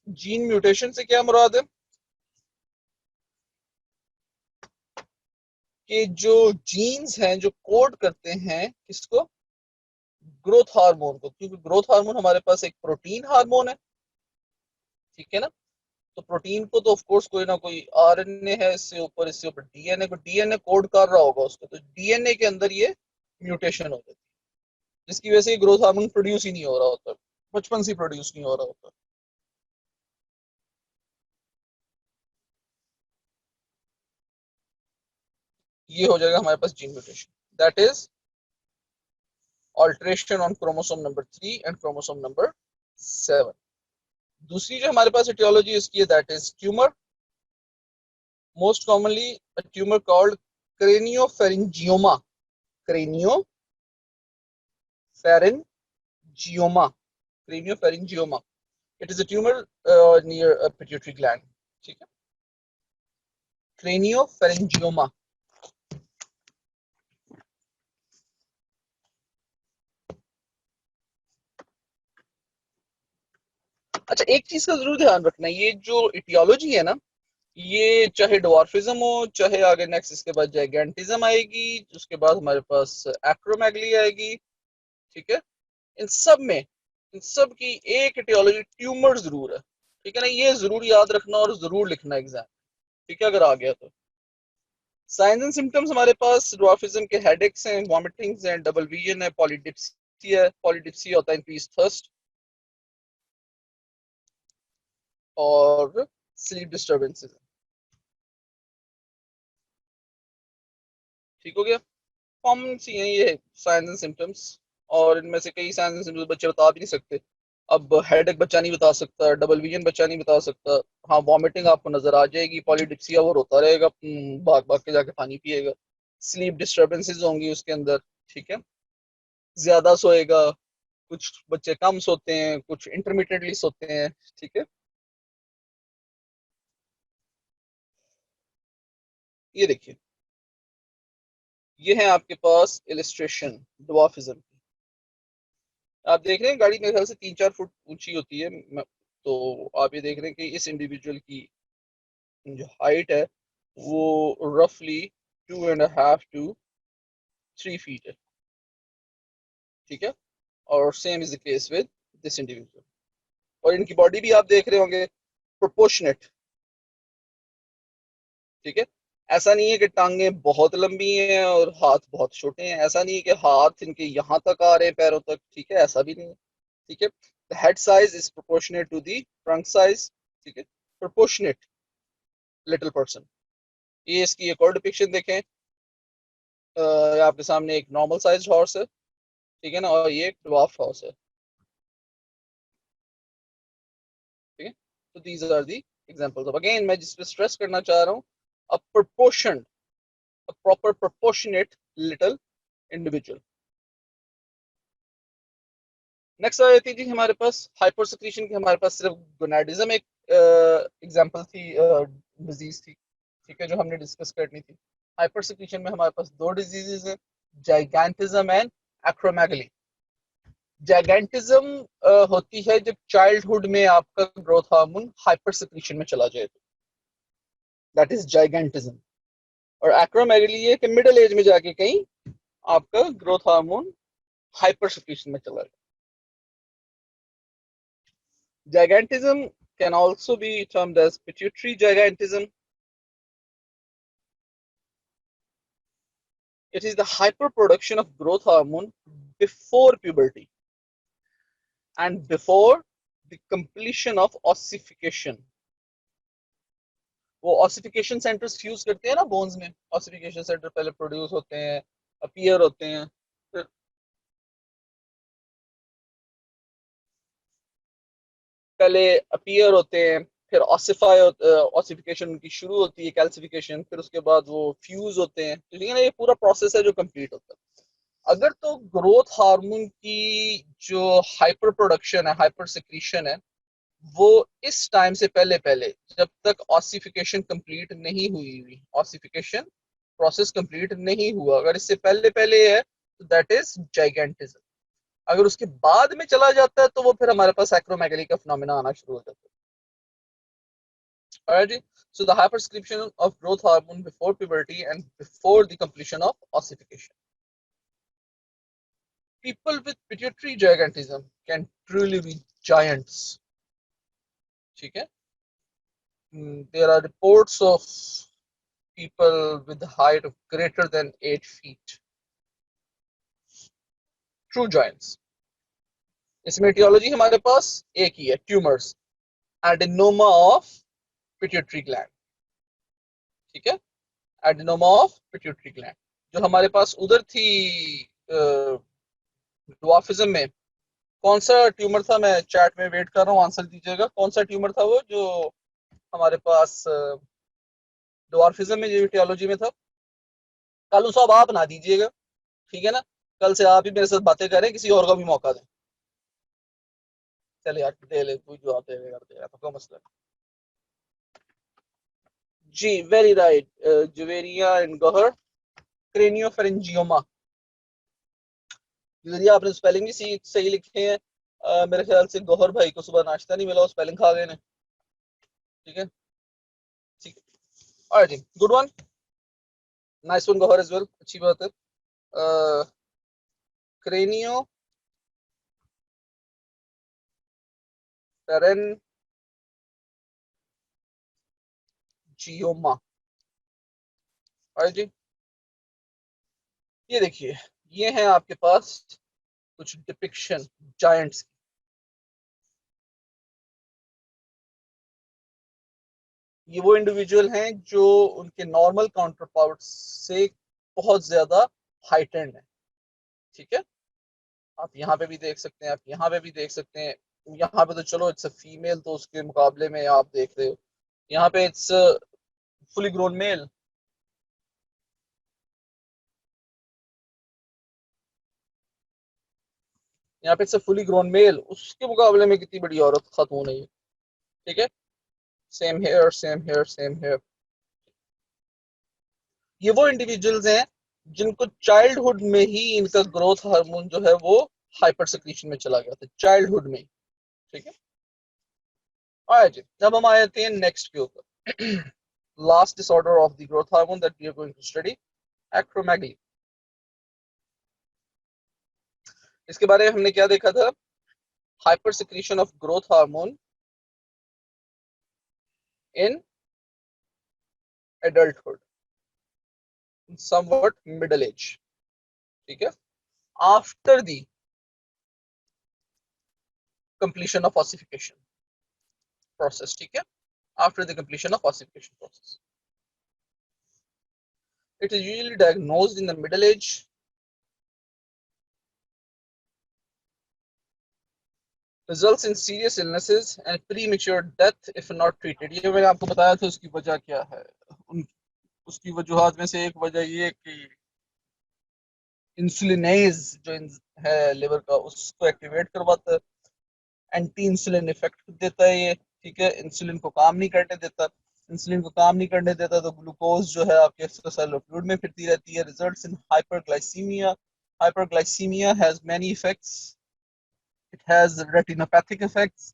जीन म्यूटेशन से क्या मुराद है कि जो जीन्स हैं जो कोड करते हैं किसको, ग्रोथ हार्मोन को, क्योंकि ग्रोथ हार्मोन हमारे पास एक प्रोटीन हार्मोन है, ठीक है ना। तो प्रोटीन को तो ऑफ कोर्स कोई ना कोई आरएनए है इससे ऊपर डीएनए को, डीएनए कोड कर रहा होगा उसको, तो डीएनए के अंदर ये म्यूटेशन हो जाती है, जिसकी वजह से ग्रोथ हार्मोन प्रोड्यूस ही नहीं हो रहा होता, बचपन से प्रोड्यूस नहीं हो रहा होता। ये हो जाएगा हमारे पास gene mutation, that is alteration on chromosome number 3 and chromosome number 7। दूसरी जो हमारे पास एटियोलॉजी इसकी है that is tumour, most commonly a tumor called craniopharyngioma, craniopharyngioma, craniopharyngioma, it is a tumor near a pituitary gland, ठीक है, craniopharyngioma। अच्छा, एक चीज का जरूर ध्यान रखना, ये जो इटियोलॉजी है ना, ये चाहे डवार्फिज्म हो, चाहे आगे नेक्स्ट इसके बाद जाइगेंटिज्म आएगी, उसके बाद हमारे पास एक्रोमेगली आएगी, ठीक है, इन सब में, इन सब की एक इटियोलॉजी ट्यूमर जरूर है, ठीक है ना, ये जरूर याद रखना और जरूर लिखना एग्जाम, ठीक है, अगर आ गया तो। साइंस एंड सिम्टम्स हमारे पास डवार्फिज्म के हेडेक्स हैं, वॉमिटिंग्स हैं, डबल विजन है, पॉलीडिप्सिया है, पॉलीडिप्सिया होता है इंक्रीज थर्स्ट, और स्लीप डिस्टर्बेंसेस, ठीक हो गया। कॉमन सी हैं ये साइंस एंड सिम्टम्स, और इनमें से कई साइंस एंड सिम्टम्स बच्चे बता भी नहीं सकते। अब हेडेक बच्चा नहीं बता सकता, डबल विजन बच्चा नहीं बता सकता, हाँ वॉमिटिंग आपको नजर आ जाएगी, पॉलीडिप्सिया वो रोता रहेगा, भाग भाग के जाके पानी पिएगा, स्लीप डिस्टर्बेंसेस होंगी उसके अंदर, ठीक है, ज्यादा सोएगा, कुछ बच्चे कम सोते हैं, कुछ इंटरमिटेंटली सोते हैं, ठीक है। ये देखिए, ये है आपके पास इलिस्ट्रेशन ड्वार्फिज्म की। आप देख रहे हैं गाड़ी मेरे ख्याल से 3-4 फुट ऊंची होती है, तो आप ये देख रहे हैं कि इस इंडिविजुअल की जो हाइट है वो रफली 2.5 to 3 फीट है, ठीक है, और same is the case with this individual. और इनकी बॉडी भी आप देख रहे होंगे प्रोपोर्शनेट, ठीक है, ऐसा नहीं है कि टांगे बहुत लंबी हैं और हाथ बहुत छोटे हैं, ऐसा नहीं है कि हाथ इनके यहाँ तक आ रहे हैं पैरों तक, ठीक है, ऐसा भी नहीं है, ठीक है। The head size is proportionate to the trunk size, ठीक है, प्रोपोर्शनेट लिटिल पर्सन। ये इसकी एक और डिपिक्शन देखें, आपके सामने एक नॉर्मल साइज हॉर्स है, ठीक है ना, और ये एक ड्वार्फ हॉर्स है, ठीक है। तो these are the examples of, again मैं जिस पे स्ट्रेस करना चाह रहा हूँ, a proportion, a proper proportionate little individual. Next आ जाती थी हमारे पास हाइपर सिक्रीशन की, हमारे पास सिर्फ गोनाडिज्म एक एग्जांपल थी, डिजीज थी, ठीक है, जो हमने डिस्कस करनी थी। हाइपर सिक्रीशन में हमारे पास दो डिजीजेस हैं, जाइगेंटिज्म एंड एक्रोमेगली। जाइगेंटिज्म होती है जब चाइल्डहुड में आपका ग्रोथ हार्मोन हाइपर सिक्रीशन में चला जाए, तो दैट इज जाइगेंटिज्म। और एक्रोमेगली ये कि मिडिल एज में जाके कहीं आपका ग्रोथ हार्मोन हाइपर सिक्रीशन में चला जाए। Gigantism can also be termed as pituitary gigantism. It is the hyperproduction of growth hormone before puberty and before the completion of ossification. वो ossification centers फ्यूज करते हैं ना बोन्स में, ossification center पहले produce होते हैं, अपीयर होते हैं, फिर पहले अपीयर होते हैं, फिर ऑसिफाई, ऑसिफिकेशन उनकी शुरू होती है, कैल्सिफिकेशन, फिर उसके बाद वो फ्यूज होते हैं, तो ठीक है ना, ये पूरा प्रोसेस है जो कंप्लीट होता है। अगर तो ग्रोथ हार्मोन की जो हाइपर प्रोडक्शन है, हाइपर सिक्रीशन है, वो इस टाइम से पहले पहले, जब तक ऑसिफिकेशन कंप्लीट नहीं हुई, ऑसिफिकेशन प्रोसेस कंप्लीट नहीं हुआ, अगर इससे पहले पहले है तो दैट इज जाइगेंटिज्म। अगर उसके बाद में चला जाता है तो वो फिर हमारे पास एक्रोमेगली का फिनोमेना आना शुरू हो जाता है। Alright, so the hyperscription of growth hormone before puberty and before the completion of ossification. people with pituitary gigantism can truly be giants. ठीक है. There are reports of people with a height of greater than 8 feet. True giants. इसमें etiology हमारे पास एक ही है, tumors, adenoma of pituitary gland. ठीक है, adenoma of pituitary gland. जो हमारे पास उधर थी ड्वार्फिज्म में, कौन सा ट्यूमर था? मैं चैट में वेट कर रहा हूँ, आंसर दीजिएगा. कौन सा ट्यूमर था वो जो हमारे पास ड्वार्फिज्म में, जो etiology में था? कालू साहब आप ना दीजिएगा, ठीक है ना. कल से आप ही मेरे साथ बातें करें, किसी और को भी मौका दें. चले यार, दे ले तू, जवाब देगा कर देगा, तो क्या मसला जी. Very right, Juveria and Gauhar. Craniopharyngioma. Juveria आपने स्पेलिंग भी सही लिखे हैं. मेरे ख्याल से गौहर भाई को सुबह नाश्ता नहीं मिला, स्पेलिंग खा गए ने. ठीक है, ठीक है. Alright, good one. Nice one Gauhar as well, अच्छी बात है. Craniopharyngioma. ऑलराइट जी. ये देखिए, ये है आपके पास कुछ डिपिक्शन जायंट्स. ये वो इंडिविजुअल हैं जो उनके नॉर्मल काउंटर पार्ट से बहुत ज्यादा हाइटेंड है. ठीक है, आप यहाँ पे भी देख सकते हैं, आप यहाँ पे भी देख सकते हैं. यहाँ पे तो चलो इट्स अ फीमेल, तो उसके मुकाबले में आप देख रहे हो यहाँ पे इट्स फुली ग्रोन मेल. यहाँ पे it's a fully grown male, उसके मुकाबले में कितनी बड़ी औरत खातून है ये. ठीक है, same here same here same here. ये वो इंडिविजुअल्स हैं जिनको चाइल्डहुड में ही इनका ग्रोथ हार्मोन जो है वो हाइपर सिक्रीशन में चला गया था, चाइल्डहुड में. ठीक है. alright, अब हम आए थे नेक्स्ट के ऊपर. Last disorder of the growth hormone that we are going to study, acromegaly. इसके बारे में हमने क्या देखा था? Hyper secretion of growth hormone in adulthood, somewhat middle age. ठीक है, after the completion of ossification process. ठीक है, after the completion of ossification process, it is usually diagnosed in the middle age. Results in serious illnesses and premature death if not treated. ये मैंने आपको बताया था उसकी वजह क्या है. उसकी वजूहात में से एक वजह ये कि इंसुलिनेज जो है लिवर का, उसको एक्टिवेट करवाता है. एंटी इंसुलिन इफेक्ट देता है ये. ठीक है, इंसुलिन को काम नहीं करने देता. इंसुलिन को काम नहीं करने देता तो ग्लूकोज जो है आपके एक्स्ट्रासेलुलर फ्लूइड में फिरती रहती है. Results in hyperglycaemia. Hyperglycaemia has many effects. It has retinopathic effects.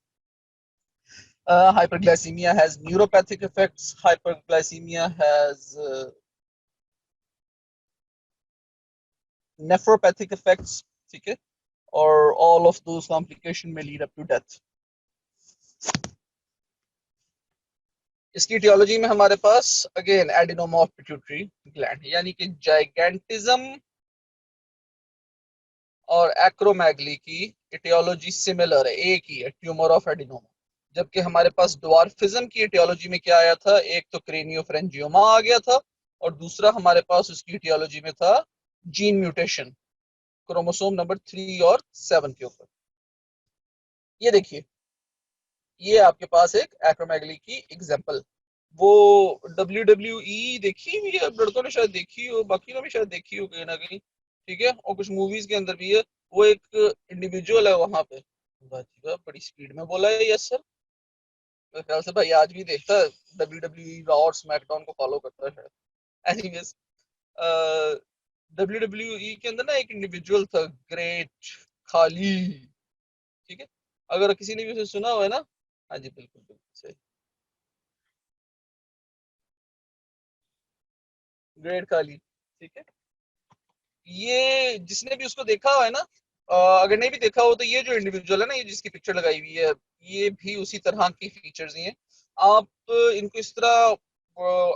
Hyperglycemia has neuropathic effects. Hyperglycemia has nephropathic effects. ठीक है, और all of those complication may lead up to death. इसकी etiology में हमारे पास again adenoma of pituitary gland, यानी कि gigantism और acromegaly की etiology similar है, एक ही है, ट्यूमर ऑफ एडिनोमा. जबकि हमारे पास ड्वार्फिज्म की etiology में क्या आया था? एक तो क्रेनियोफ्रेंजियोमा आ गया था, और दूसरा हमारे पास उसकी etiology में था जीन म्यूटेशन, क्रोमोसोम नंबर 3 और 7 के ऊपर. ये देखिए, ये आपके पास एक एक्रोमेगली की एग्जांपल. वो WWE देखी हुई है, लड़कों ने शायद देखी हो, बाकी ने भी शायद देखी हो कहीं ना कहीं. ठीक है, और कुछ मूवीज के अंदर भी है. वो एक इंडिविजुअल है वहां पे. बड़ी स्पीड में बोला है. यस सर, मेरे ख्याल से भाई आज भी देखता है WWE, रॉ और स्मैकडाउन को फॉलो करता है. एनीवेज, WWE के अंदर ना एक इंडिविजुअल था, ग्रेट खाली. ठीक है, अगर किसी ने भी उसे सुना हुआ है ना. हाँ जी, बिल्कुल बिल्कुल सही, ग्रेट खाली. ठीक है, ये जिसने भी उसको देखा हुआ है ना, अगर नहीं भी देखा हो तो ये जो इंडिविजुअल है ना, ये जिसकी पिक्चर लगाई हुई है, ये भी उसी तरह की फीचर्स ही हैं। आप इनको इस तरह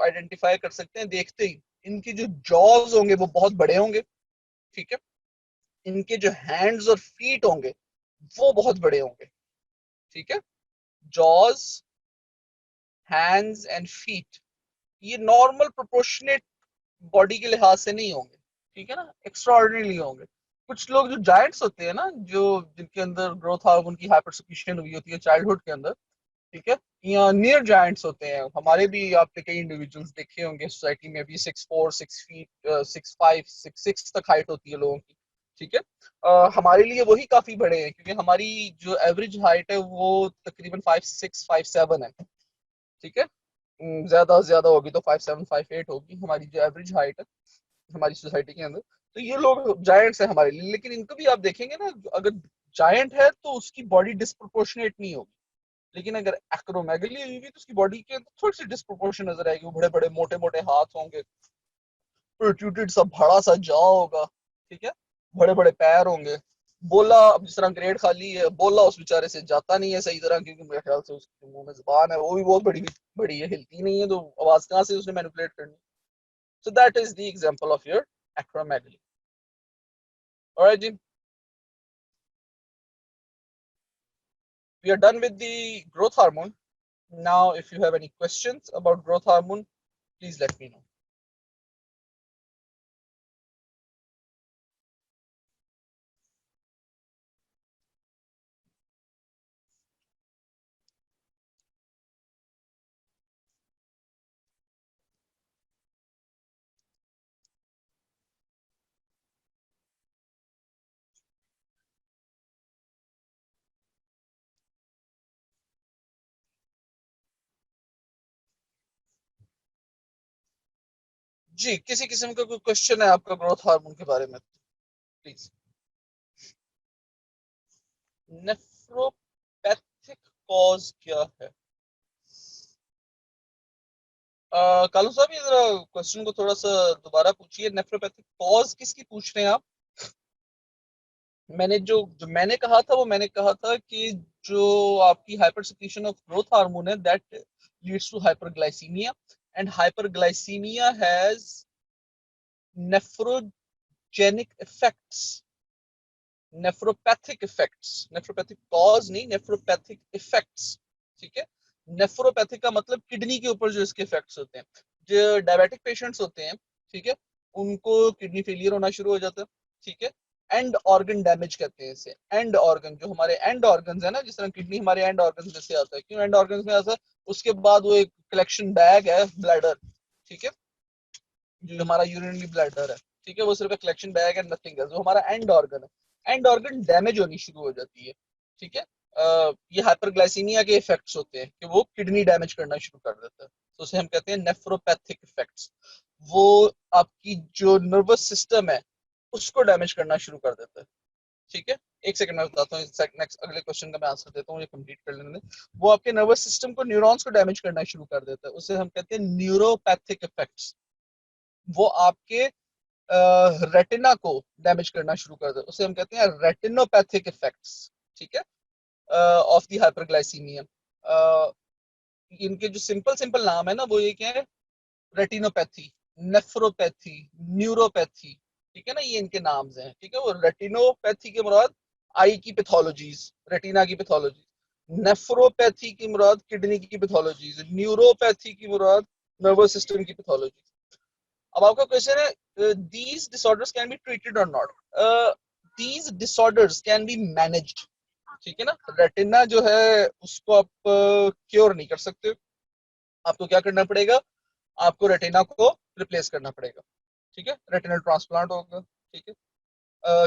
आइडेंटिफाई कर सकते हैं देखते ही। इनके जो जॉज होंगे वो बहुत बड़े होंगे, ठीक है। इनके जो हैंड्स और फीट होंगे वो बहुत बड़े होंगे, ठीक है। जॉज, हैंड्स एंड फीट, ये नॉर्मल प्रोपोर्शनेट बॉडी के लिहाज से नहीं होंगे, ठीक है ना, एक्स्ट्रा ऑर्डिनरी होंगे। कुछ लोग जो जायंट्स होते हैं ना, जो जिनके अंदर ग्रोथ हार्मोन की हाइपर सिक्रीशन हुई होती है चाइल्डहुड के अंदर, ठीक है, या नियर जायंट्स होते हैं। हमारे भी आपने कई इंडिविजुअल्स देखे होंगे सोसाइटी में भी, 6'4", 6 फीट 6'5", 6'6" तक हाइट होती है लोगों की, ठीक है। हमारे लिए वही काफी बड़े हैं, क्योंकि हमारी जो एवरेज हाइट है वो तकरीबन 5'6", 5'7" है, ठीक है। ज्यादा से ज्यादा होगी तो 5'7", 5'8" होगी हमारी जो एवरेज हाइट है हमारी सोसाइटी के अंदर। तो ये लोग जायंट्स है हमारे लिए, लेकिन इनको भी आप देखेंगे ना, अगर जायंट है तो उसकी बॉडी डिस्प्रोपोर्शनेट नहीं होगी। लेकिन अगर एक्रोमेगली हुई तो उसकी बॉडी के अंदर थोड़ी सी डिस्प्रोपोर्शन नजर आएगी। वो बड़े बड़े मोटे मोटे हाथ होंगे, प्रोट्रूडेड सा बड़ा सा जॉ होगा, ठीक है, बड़े बड़े पैर होंगे। बोला, अब जिस तरह ग्रेड खाली है, बोला उस बेचारे से जाता नहीं है सही तरह, क्योंकि मेरे ख्याल से उसके मुंह में जुबान है, वो भी बहुत बड़ी बड़ी है, हिलती नहीं है, तो आवाज कहाँ से उसने मैनिपुलेट करनी। So that is the example of your acromegaly. Alright जी, we are done with the growth hormone. Now if you have any questions about growth hormone, please let me know. जी, किसी किस्म का कोई क्वेश्चन है आपका growth hormone के बारे में, प्लीज। नेफ्रोपैथिक कॉज क्या है? कालू साहब, ये जरा क्वेश्चन को थोड़ा सा दोबारा पूछिए। नेफ्रोपैथिक कॉज किसकी पूछ रहे हैं आप? मैंने जो जो मैंने कहा था वो मैंने कहा था कि जो आपकी hyper secretion of growth hormone है, that leads to hyperglycaemia, and hyperglycaemia has nephrogenic effects, nephropathic effects. Nephropathic cause नहीं, नेफ्रोपैथिक इफेक्ट्स, ठीक है। नेफ्रोपैथिक का मतलब किडनी के ऊपर जो इसके इफेक्ट्स होते हैं। जो डायबिटिक पेशेंट्स होते हैं, ठीक है, उनको किडनी फेलियर होना शुरू हो जाता है, ठीक है। एंड ऑर्गन डैमेज कहते हैं इसे। एंड ऑर्गन, जो हमारे एंड ऑर्गन्स है ना, जिस तरह किडनी हमारे एंड ऑर्गन्स में से आता है। क्यों एंड ऑर्गन्स में आता है? उसके बाद वो एक कलेक्शन बैग है, ब्लैडर, ठीक है, जो हमारा यूरिनरी ब्लैडर है, ठीक है, वो सिर्फ एक कलेक्शन बैग है, नथिंग एल्स। जो हमारा एंड ऑर्गन है, एंड ऑर्गन डैमेज होनी शुरू हो जाती है, ठीक है। ये हाइपरग्लाइसीमिया के इफेक्ट्स होते हैं कि वो किडनी डैमेज करना शुरू कर देता है, तो उसे हम कहते हैं नेफ्रोपैथिक इफेक्ट्स। वो आपकी जो नर्वस सिस्टम है उसको डैमेज करना शुरू कर देता है, ठीक है। एक सेकंड में बताता हूँ, नेक्स्ट अगले क्वेश्चन का मैं आंसर देता हूँ, ये कंप्लीट कर लेने दें। वो आपके नर्वस सिस्टम को, न्यूरॉन्स को डैमेज करना शुरू कर देता है, उसे हम कहते हैं न्यूरोपैथिक इफेक्ट्स। वो आपके रेटिना को डैमेज करना शुरू कर दे, उसे हम कहते हैं रेटिनोपैथिक इफेक्ट्स, ठीक है, ऑफ द हाइपरग्लाइसीमिया। इनके जो सिंपल सिंपल नाम है ना, वो ये क्या है? रेटिनोपैथी, नेफ्रोपैथी, न्यूरोपैथी, ठीक है ना, ये इनके नाम्स हैं, ठीक है। वो रेटिनोपैथी के मुराद आई की पैथोलॉजीज, रेटिना की पैथोलॉजी। नेफ्रोपैथी की मुराद किडनी की पैथोलॉजीज। न्यूरोपैथी की मुराद नर्वस सिस्टम की पैथोलॉजी। अब आपका क्वेश्चन है, these disorders can be treated or not? These disorders can be managed, ठीक है ना। रेटिना जो है उसको आप क्योर नहीं कर सकते। आपको क्या करना पड़ेगा? आपको रेटिना को रिप्लेस करना पड़ेगा, ठीक है, रेटिनल ट्रांसप्लांट होगा, ठीक है।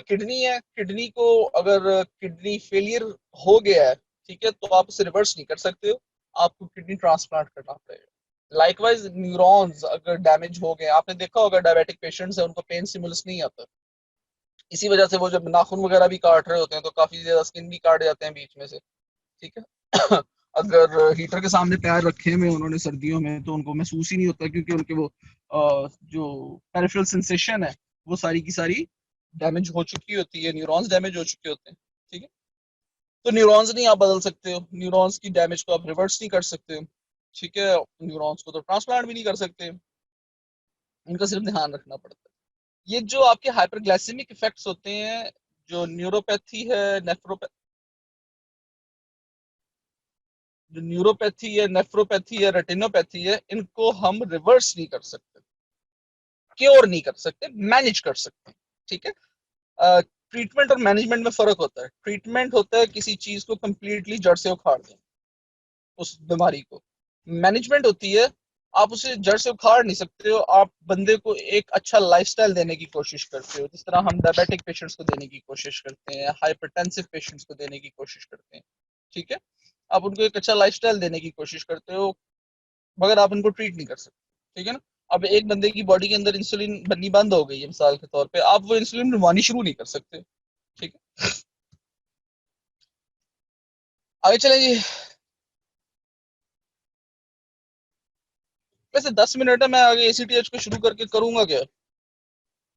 किडनी है, किडनी को अगर किडनी फेलियर हो गया है, ठीक है, तो आप उसे रिवर्स नहीं कर सकते हो, आपको किडनी ट्रांसप्लांट करना पड़ेगा। लाइकवाइज न्यूरॉन्स अगर डैमेज हो गए, आपने देखा होगा डायबिटिक पेशेंट्स है, उनको पेन स्टिमुलस नहीं आता, इसी वजह से वो जब नाखून वगैरह भी काट रहे होते हैं तो काफी ज्यादा स्किन भी काट जाते हैं बीच में से, ठीक है। अगर हीटर के सामने पैर रखे हुए उन्होंने सर्दियों में, तो उनको महसूस ही नहीं होता, क्योंकि उनके वो जो पेरिफेरल सेंसेशन है वो सारी की सारी डैमेज हो चुकी होती है, न्यूरॉन्स डैमेज हो चुके होते हैं, ठीक है। तो न्यूरॉन्स नहीं आप बदल सकते हो, न्यूरॉन्स की डैमेज को आप रिवर्स नहीं कर सकते हो, ठीक है। न्यूरॉन्स को तो ट्रांसप्लांट भी नहीं कर सकते, उनका सिर्फ ध्यान रखना पड़ता है। ये जो आपके हाइपरग्लाइसेमिक इफेक्ट्स होते हैं, जो न्यूरोपैथी है, नेफ्रोपैथी है, रेटिनोपैथी है, इनको हम रिवर्स नहीं कर सकते, क्योर नहीं कर सकते, मैनेज कर सकते हैं, ठीक है। ट्रीटमेंट और मैनेजमेंट में फर्क होता है। ट्रीटमेंट होता है किसी चीज को कंप्लीटली जड़ से उखाड़ दें, उस बीमारी को। मैनेजमेंट होती है आप उसे जड़ से उखाड़ नहीं सकते हो, आप बंदे को एक अच्छा लाइफस्टाइल देने की कोशिश करते हो, जिस तरह हम डायबिटिक पेशेंट्स को देने की कोशिश करते हैं, हाइपरटेंसिव पेशेंट्स को देने की कोशिश करते हैं, ठीक है। आप उनको एक अच्छा लाइफस्टाइल देने की कोशिश करते हो, मगर आप उनको ट्रीट नहीं कर सकते, ठीक है ना। अब एक बंदे की बॉडी के अंदर इंसुलिन बननी बंद हो गई है मिसाल के तौर पे, आप वो इंसुलिन बनवानी शुरू नहीं कर सकते, ठीक है। आगे चलें जी। वैसे 10 मिनट है, मैं आगे एसीटीएच को शुरू करके करूंगा क्या? ये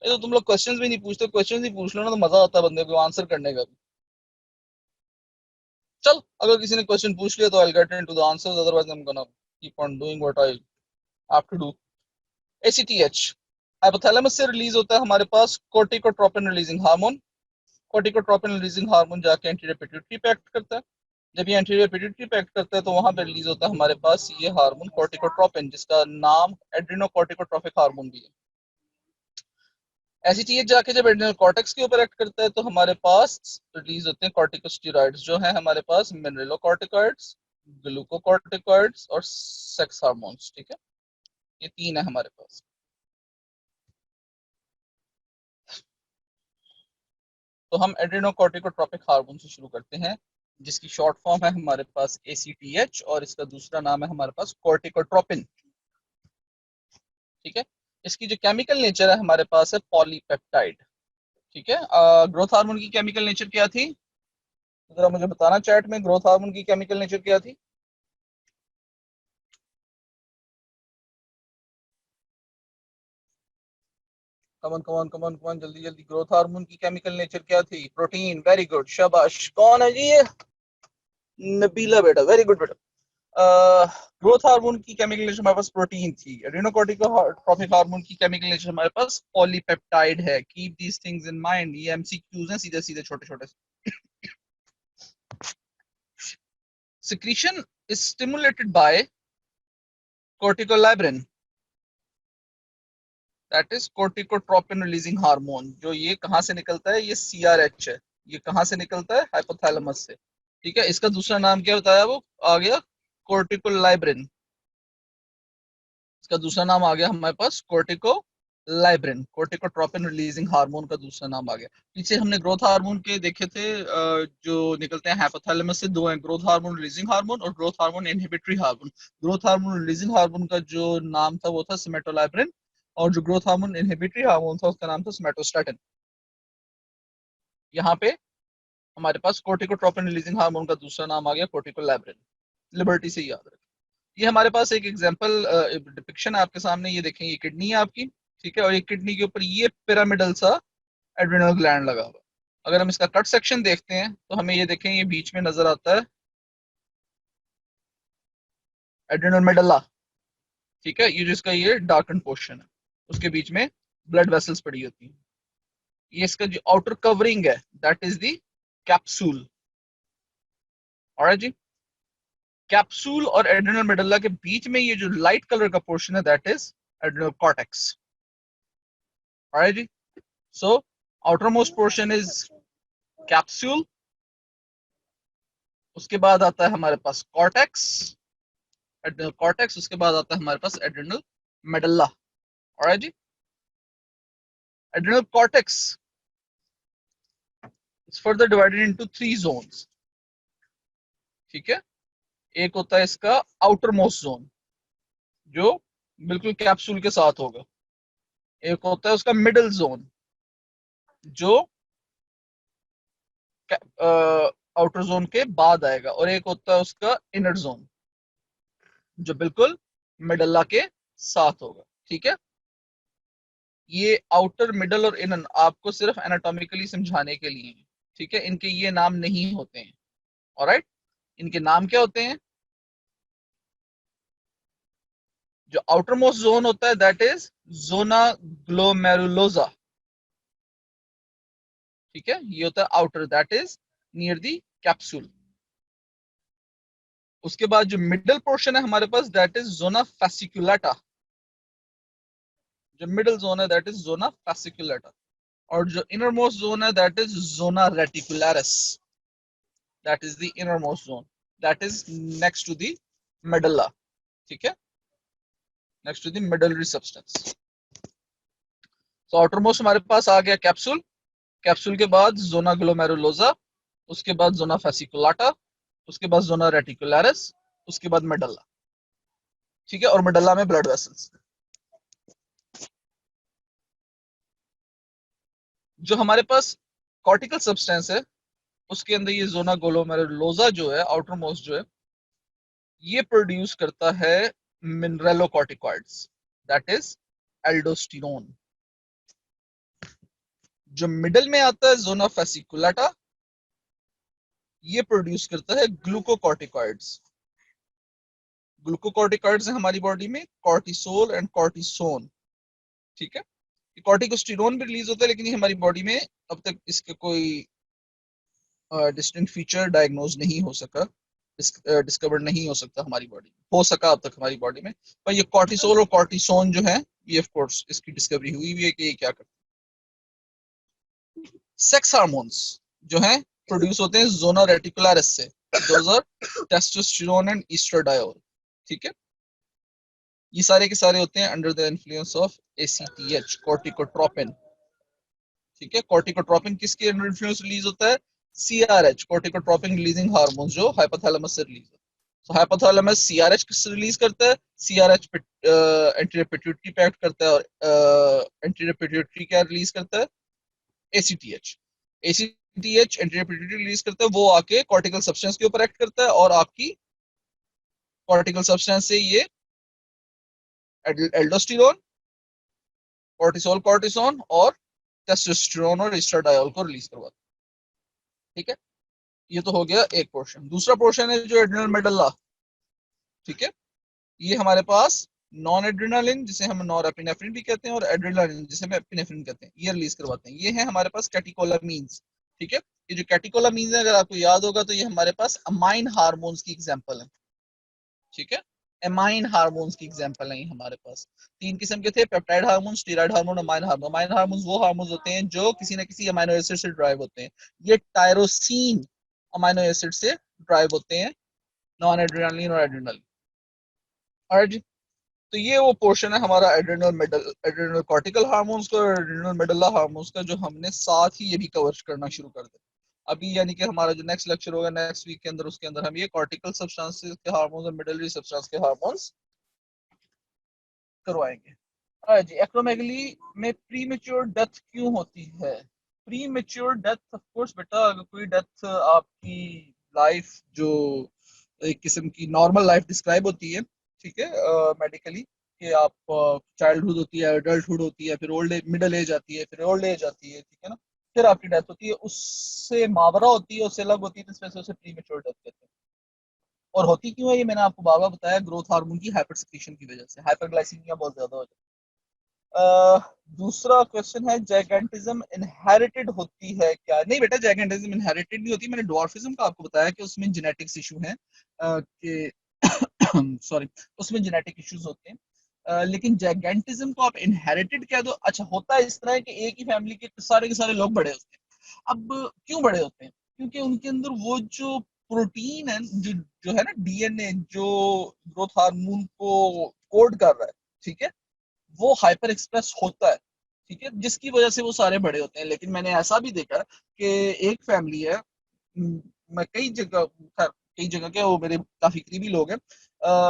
तो तुम लोग क्वेश्चंस भी नहीं पूछते, क्वेश्चंस ही पूछ लो ना, तो मजा आता है बंदे को आंसर करने का भी। चल, अगर किसी ने क्वेश्चन पूछ लिया तो I get into the answers, otherwise I am gonna keep on doing what I have to do. ACTH hypothalamus से रिलीज होता है हमारे पास corticotropin releasing hormone. Corticotropin releasing hormone जाके एंटीरियर पिट्यूटरी पे एक्ट करता है। जब ये एंटीरियर पिट्यूटरी पे एक्ट करता है तो वहां पे रिलीज होता है हमारे पास ये हार्मोन कोर्टिकोट्रोपिन, जिसका नाम एड्रिनोकोर्टिकोट्रोपिक हार्मोन भी है। ऐसी चीज जाके जब एड्रिनल कॉर्टेक्स के ऊपर एक्ट करता है तो हमारे पास रिलीज होते हैं कॉर्टिकोस्टेरॉइड्स, जो है हमारे पास मिनरलोकॉर्टिकॉइड्स, ग्लूकोकॉर्टिकॉइड्स और सेक्स हार्मोन्स, ठीक है। ये तीन है हमारे पास। तो हम एड्रिनोकॉर्टिकोट्रोपिक हार्मोन से शुरू करते हैं, जिसकी शॉर्ट फॉर्म है हमारे पास ACTH, और इसका दूसरा नाम है हमारे पास कोर्टिकोट्रोपिन, ठीक है। इसकी जो केमिकल नेचर है हमारे पास है पॉलीपेप्टाइड, ठीक है। ग्रोथ हार्मोन की केमिकल नेचर क्या थी? जरा मुझे बताना चैट में, ग्रोथ हार्मोन की केमिकल नेचर क्या थी? कमन कमन कमन कमन, जल्दी जल्दी। ग्रोथ हार्मोन की केमिकल नेचर क्या थी? प्रोटीन। वेरी गुड, शाबाश। कौन है जी ये? नबीला बेटा, वेरी गुड बेटा। ग्रोथ हार्मोन की केमिकल नेचर हमारे पास प्रोटीन थी। एड्रेनोकॉर्टिकोट्रोपिक हार्मोन की केमिकल नेचर हमारे पास पॉलीपेप्टाइड है। Keep these things in mind, ये एमसीक्यूज हैं, सीधे सीधे छोटे छोटे। Secretion is stimulated by corticoliberin, that is corticotropin releasing hormone. जो ये कहां से निकलता है? ये CRH है। ये कहां से निकलता है? हाइपोथैलेमस से, ठीक है। इसका दूसरा नाम क्या बताया? वो आ गया कोर्टिकोलाइब्रिन। इसका दूसरा नाम आ गया हमारे पास कोर्टिकोलाइब्रिन, कोर्टिकोट्रोपिन रिलीजिंग हार्मोन का दूसरा नाम आ गया। पीछे हमने ग्रोथ हार्मोन के देखे थे, जो निकलते हैं हाइपोथैलेमस से, दो हैं, ग्रोथ हार्मोन रिलीजिंग हार्मोन और growth hormone inhibitory hormone. Growth hormone releasing hormone का जो नाम था वो था सिमेटोलाइब्रिन, और जो ग्रोथ हार्मोन इनहिबिटरी हार्मोन था उसका नाम था सिमेटोस्टैटिन। यहाँ पे हमारे पास कोर्टिकोट्रोपिन रिलीजिंग हार्मोन का दूसरा नाम आ गया कोर्टिकोलाइब्रिन। लिबर्टी से याद रखें। ये हमारे पास एक एग्जांपल डिपिक्शन है आपके सामने, ये देखें, ये किडनी है आपकी, ठीक है। और ये किडनी के ऊपर ये पिरामिडल सा एड्रिनल ग्लैंड लगा हुआ। अगर हम इसका कट सेक्शन देखते हैं तो हमें ये देखें, ये बीच में नजर आता है एड्रिनल मेडल्ला, ठीक है। ये जिसका ये डार्कन पोर्शन है, उसके बीच में ब्लड वेसल्स पड़ी होती हैं। ये इसका जो आउटर कवरिंग है that is the capsule. Alright जी। कैप्सूल और एड्रिनल मेडल्ला के बीच में ये जो लाइट कलर का पोर्शन है that is adrenal cortex. Alright जी। So outermost portion is capsule, उसके बाद आता है हमारे पास कॉर्टेक्स, एड्रिनल कॉर्टेक्स, उसके बाद आता है हमारे पास एड्रिनल मेडल्ला। ऑलराइट जी। Adrenal cortex is further divided into 3 zones, ठीक है। एक होता है इसका आउटर मोस्ट जोन, जो बिल्कुल कैप्सूल के साथ होगा। एक होता है उसका मिडिल जोन, जो आउटर जोन के बाद आएगा। और एक होता है उसका इनर जोन, जो बिल्कुल मेडल्ला के साथ होगा, ठीक है। ये आउटर, मिडल और इनर आपको सिर्फ एनाटॉमिकली समझाने के लिए है, ठीक है। इनके ये नाम नहीं होते हैं, ऑलराइट। इनके नाम क्या होते हैं? जो आउटर मोस्ट जोन होता है दैट इज जोना ग्लोमेरुलोसा, ठीक है। ये होता है outer, that is near the capsule. उसके बाद जो मिडल पोर्शन है हमारे पास दैट इज जोना फैसिकुलाटा। जो मिडल जोन है दैट इज जोना फैसिकुलाटा। और जो इनर मोस्ट जोन है that is zona reticularis, that is the innermost zone, that is next to the medulla, ठीक है, next to the medullary substance. तो outermost हमारे पास आ गया कैप्सूल। कैप्सूल के बाद जोना ग्लोमेरुलोसा, उसके बाद जोना फैसिकुलाटा, उसके बाद जोना रेटिकुलरिस, उसके बाद मेडल्ला, ठीक है। और मेडल्ला में ब्लड वेसल्स। जो हमारे पास कॉर्टिकल सब्सटेंस है उसके अंदर ये जोना ग्लोमेरुलोसा जो है आउटर मोस्ट जो है, ये प्रोड्यूस करता है मिनरेलोकॉर्टिकॉइड्स, दैट इज एल्डोस्टेरोन। जो मिडल में आता है जोना फैसिकुलाटा, ये प्रोड्यूस करता है ग्लूकोकॉर्टिकॉइड्स। ग्लूकोकॉर्टिकॉइड्स है हमारी बॉडी में कॉर्टिसोल एंड कॉर्टिसोन, ठीक है। कॉर्टिकोस्टेरोन भी रिलीज होता है, लेकिन ये हमारी बॉडी में अब तक इसके कोई डिस्टिंक्ट फीचर डायग्नोज नहीं हो सका, डिस्कवर्ड नहीं हो सकता हमारी बॉडी में, हो सका अब तक हमारी बॉडी में। पर ये कॉर्टिसोल और कॉर्टिसोन जो है, ये ऑफ कोर्स इसकी डिस्कवरी हुई हुई है कि ये क्या करते हैं। सेक्स हार्मोन्स जो हैं प्रोड्यूस होते हैं जोना रेटिकुलरिस से, those are testosterone and estradiol, ठीक है। ये सारे के सारे होते हैं under the influence of ACTH, corticotropin, ठीक है। कॉर्टिकोट्रोपिन किसके अंडर इन्फ्लुएंस रिलीज होता है? सीआरएच, कॉर्टिकोट्रोपिन रिलीजिंग हार्मोन, जो हाइपोथैलेमस से रिलीज होता है। तो हाइपोथैलेमस सीआरएच किससे रिलीज करता है? सीआरएच एंटीरियर पिट्यूटरी पे एक्ट करता है, और एंटीरियर पिट्यूटरी क्या रिलीज करता है? ACTH. ACTH anterior pituitary release करता है, वो आके कॉर्टिकल सब्सटेंस के ऊपर एक्ट करता है, और आपकी कॉर्टिकल सब्सटेंस से ये एल्डोस्टेरोन, कॉर्टिसोल, कॉर्टिसोन और टेस्टोस्टेरोन और एस्ट्राडायोल को रिलीज करवाता है, ठीक है। ये तो हो गया एक पोर्शन। दूसरा पोर्शन है जो एड्रिनल मेडल्ला, ठीक है। ये हमारे पास नॉन एड्रिनालिन, जिसे हम नॉर एपिनेफ्रिन भी कहते हैं, और एड्रिनालिन जिसे हम एपिनेफ्रिन कहते हैं, ये रिलीज करवाते हैं। ये है हमारे पास कैटिकोलामीन्स, ठीक है। ये जो कैटिकोलामीन्स है, अगर आपको याद होगा तो ये हमारे पास अमाइन हार्मोन्स की एग्जांपल है, ठीक है। एमाइन हार्मोन्स की एग्जांपल है हमारे पास। तीन किस्म के थे, peptide hormone, steroid hormone, amine hormone. Amine hormone वो हार्मोन्स होते हैं जो किसी न किसी अमाइनो एसिड से ड्राइव होते हैं। ये टायरोसिन अमाइनो एसिड से ड्राइव होते हैं, नॉन एड्रेनालिन और एड्रेनल। ऑलराइट, तो ये वो पोर्शन है हमारा adrenal medal, adrenal cortical hormones का और एड्रेनल मेडुला हार्मोन्स का, जो हमने साथ ही ये भी कवर करना शुरू कर दिया अभी। यानी कि हमारा जो नेक्स्ट लेक्चर होगा नेक्स्ट वीक के अंदर, उसके अंदर हम ये कॉर्टिकल सब्सटेंसेस के हार्मोन्स और मिडलरी सब्सटेंस के हार्मोन्स करवाएंगे। जी, एक्रोमेगली में प्री मेच्योर डेथ क्यों होती है? Pre mature death, of course बेटा, अगर कोई डेथ आपकी लाइफ जो एक किस्म की नॉर्मल लाइफ डिस्क्राइब होती है, ठीक है, मेडिकली, कि आप चाइल्डहुड होती है, अडल्टहुड होती है, फिर ओल्ड एज, मिडिल एज आती है, फिर ओल्ड एज आती है, ठीक है ना, फिर आपकी डेथ होती है, उससे मावरा होती है, उससे अलग होती है, तो इस वजह से उसे प्री मेच्योर डेथ कहते हैं। और होती क्यों है ये मैंने आपको बार बार बताया, ग्रोथ हार्मोन की हाइपर सिक्रीशन की वजह से, हाइपरग्लाइसीमिया बहुत ज्यादा हो जाती है। दूसरा क्वेश्चन है, जैगेंटिज्म इनहेरिटेड होती है क्या? नहीं बेटा, जैगेंटिज्म इनहेरिटेड नहीं होती। मैंने डॉर्फिज्म का आपको बताया कि उसमें जेनेटिक्स इशू है, कि सॉरी, उसमें जेनेटिक इश्यूज होते हैं। लेकिन जैगेंटिज्म को आप इनहेरिटेड कह दो, अच्छा होता है इस तरह है कि एक ही फैमिली के सारे लोग बड़े होते हैं। अब क्यों बड़े होते हैं? क्योंकि उनके अंदर वो जो प्रोटीन है, जो है ना, डीएनए, जो ग्रोथ हार्मोन को कोड कर रहा है, ठीक है, वो हाइपर एक्सप्रेस होता है, ठीक है, जिसकी वजह से वो सारे बड़े होते हैं। लेकिन मैंने ऐसा भी देखा कि एक फैमिली है, मैं कई जगह, खैर कई जगह के, वो मेरे काफी करीबी लोग हैं,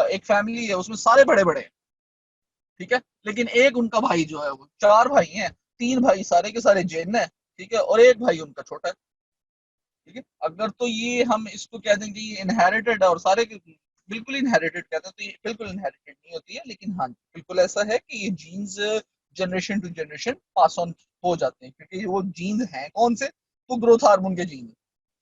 एक फैमिली है उसमें सारे बड़े बड़े हैं, ठीक है, लेकिन एक उनका भाई जो है, वो चार भाई हैं, तीन भाई सारे के सारे जैन है, ठीक है, और एक भाई उनका छोटा है, ठीक है। अगर तो ये हम इसको कह दें कि ये इनहेरिटेड है और सारे बिल्कुल इनहेरिटेड कहते हैं, तो ये बिल्कुल इनहेरिटेड नहीं होती है। लेकिन हाँ, बिल्कुल ऐसा है कि ये genes generation to generation pass on हो जाते हैं, क्योंकि वो जीन्स हैं कौन से, वो ग्रोथ हार्मोन के जीन,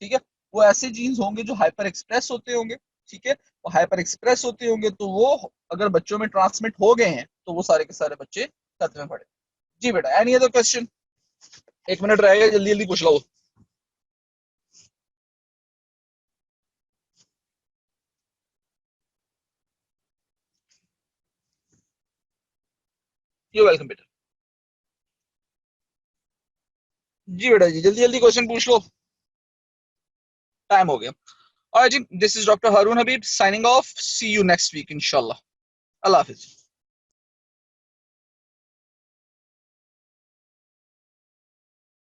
ठीक है। वो ऐसे जीन्स होंगे जो हाइपर एक्सप्रेस होते होंगे, ठीक है। वो हाइपर एक्सप्रेस होते होंगे तो वो अगर बच्चों में ट्रांसमिट हो गए हैं तो वो सारे के सारे बच्चे खतरे में पड़े। जी बेटा, एनी अदर क्वेश्चन? 1 मिनट रहेगा, जल्दी जल्दी पूछ लो। यू वेलकम बेटा। जी बेटा जी, जल्दी जल्दी क्वेश्चन पूछ लो, टाइम हो गया। और जी, this is doctor Haroon Habib signing off, see you next week इंशाल्लाह। अल्लाह हाफिज।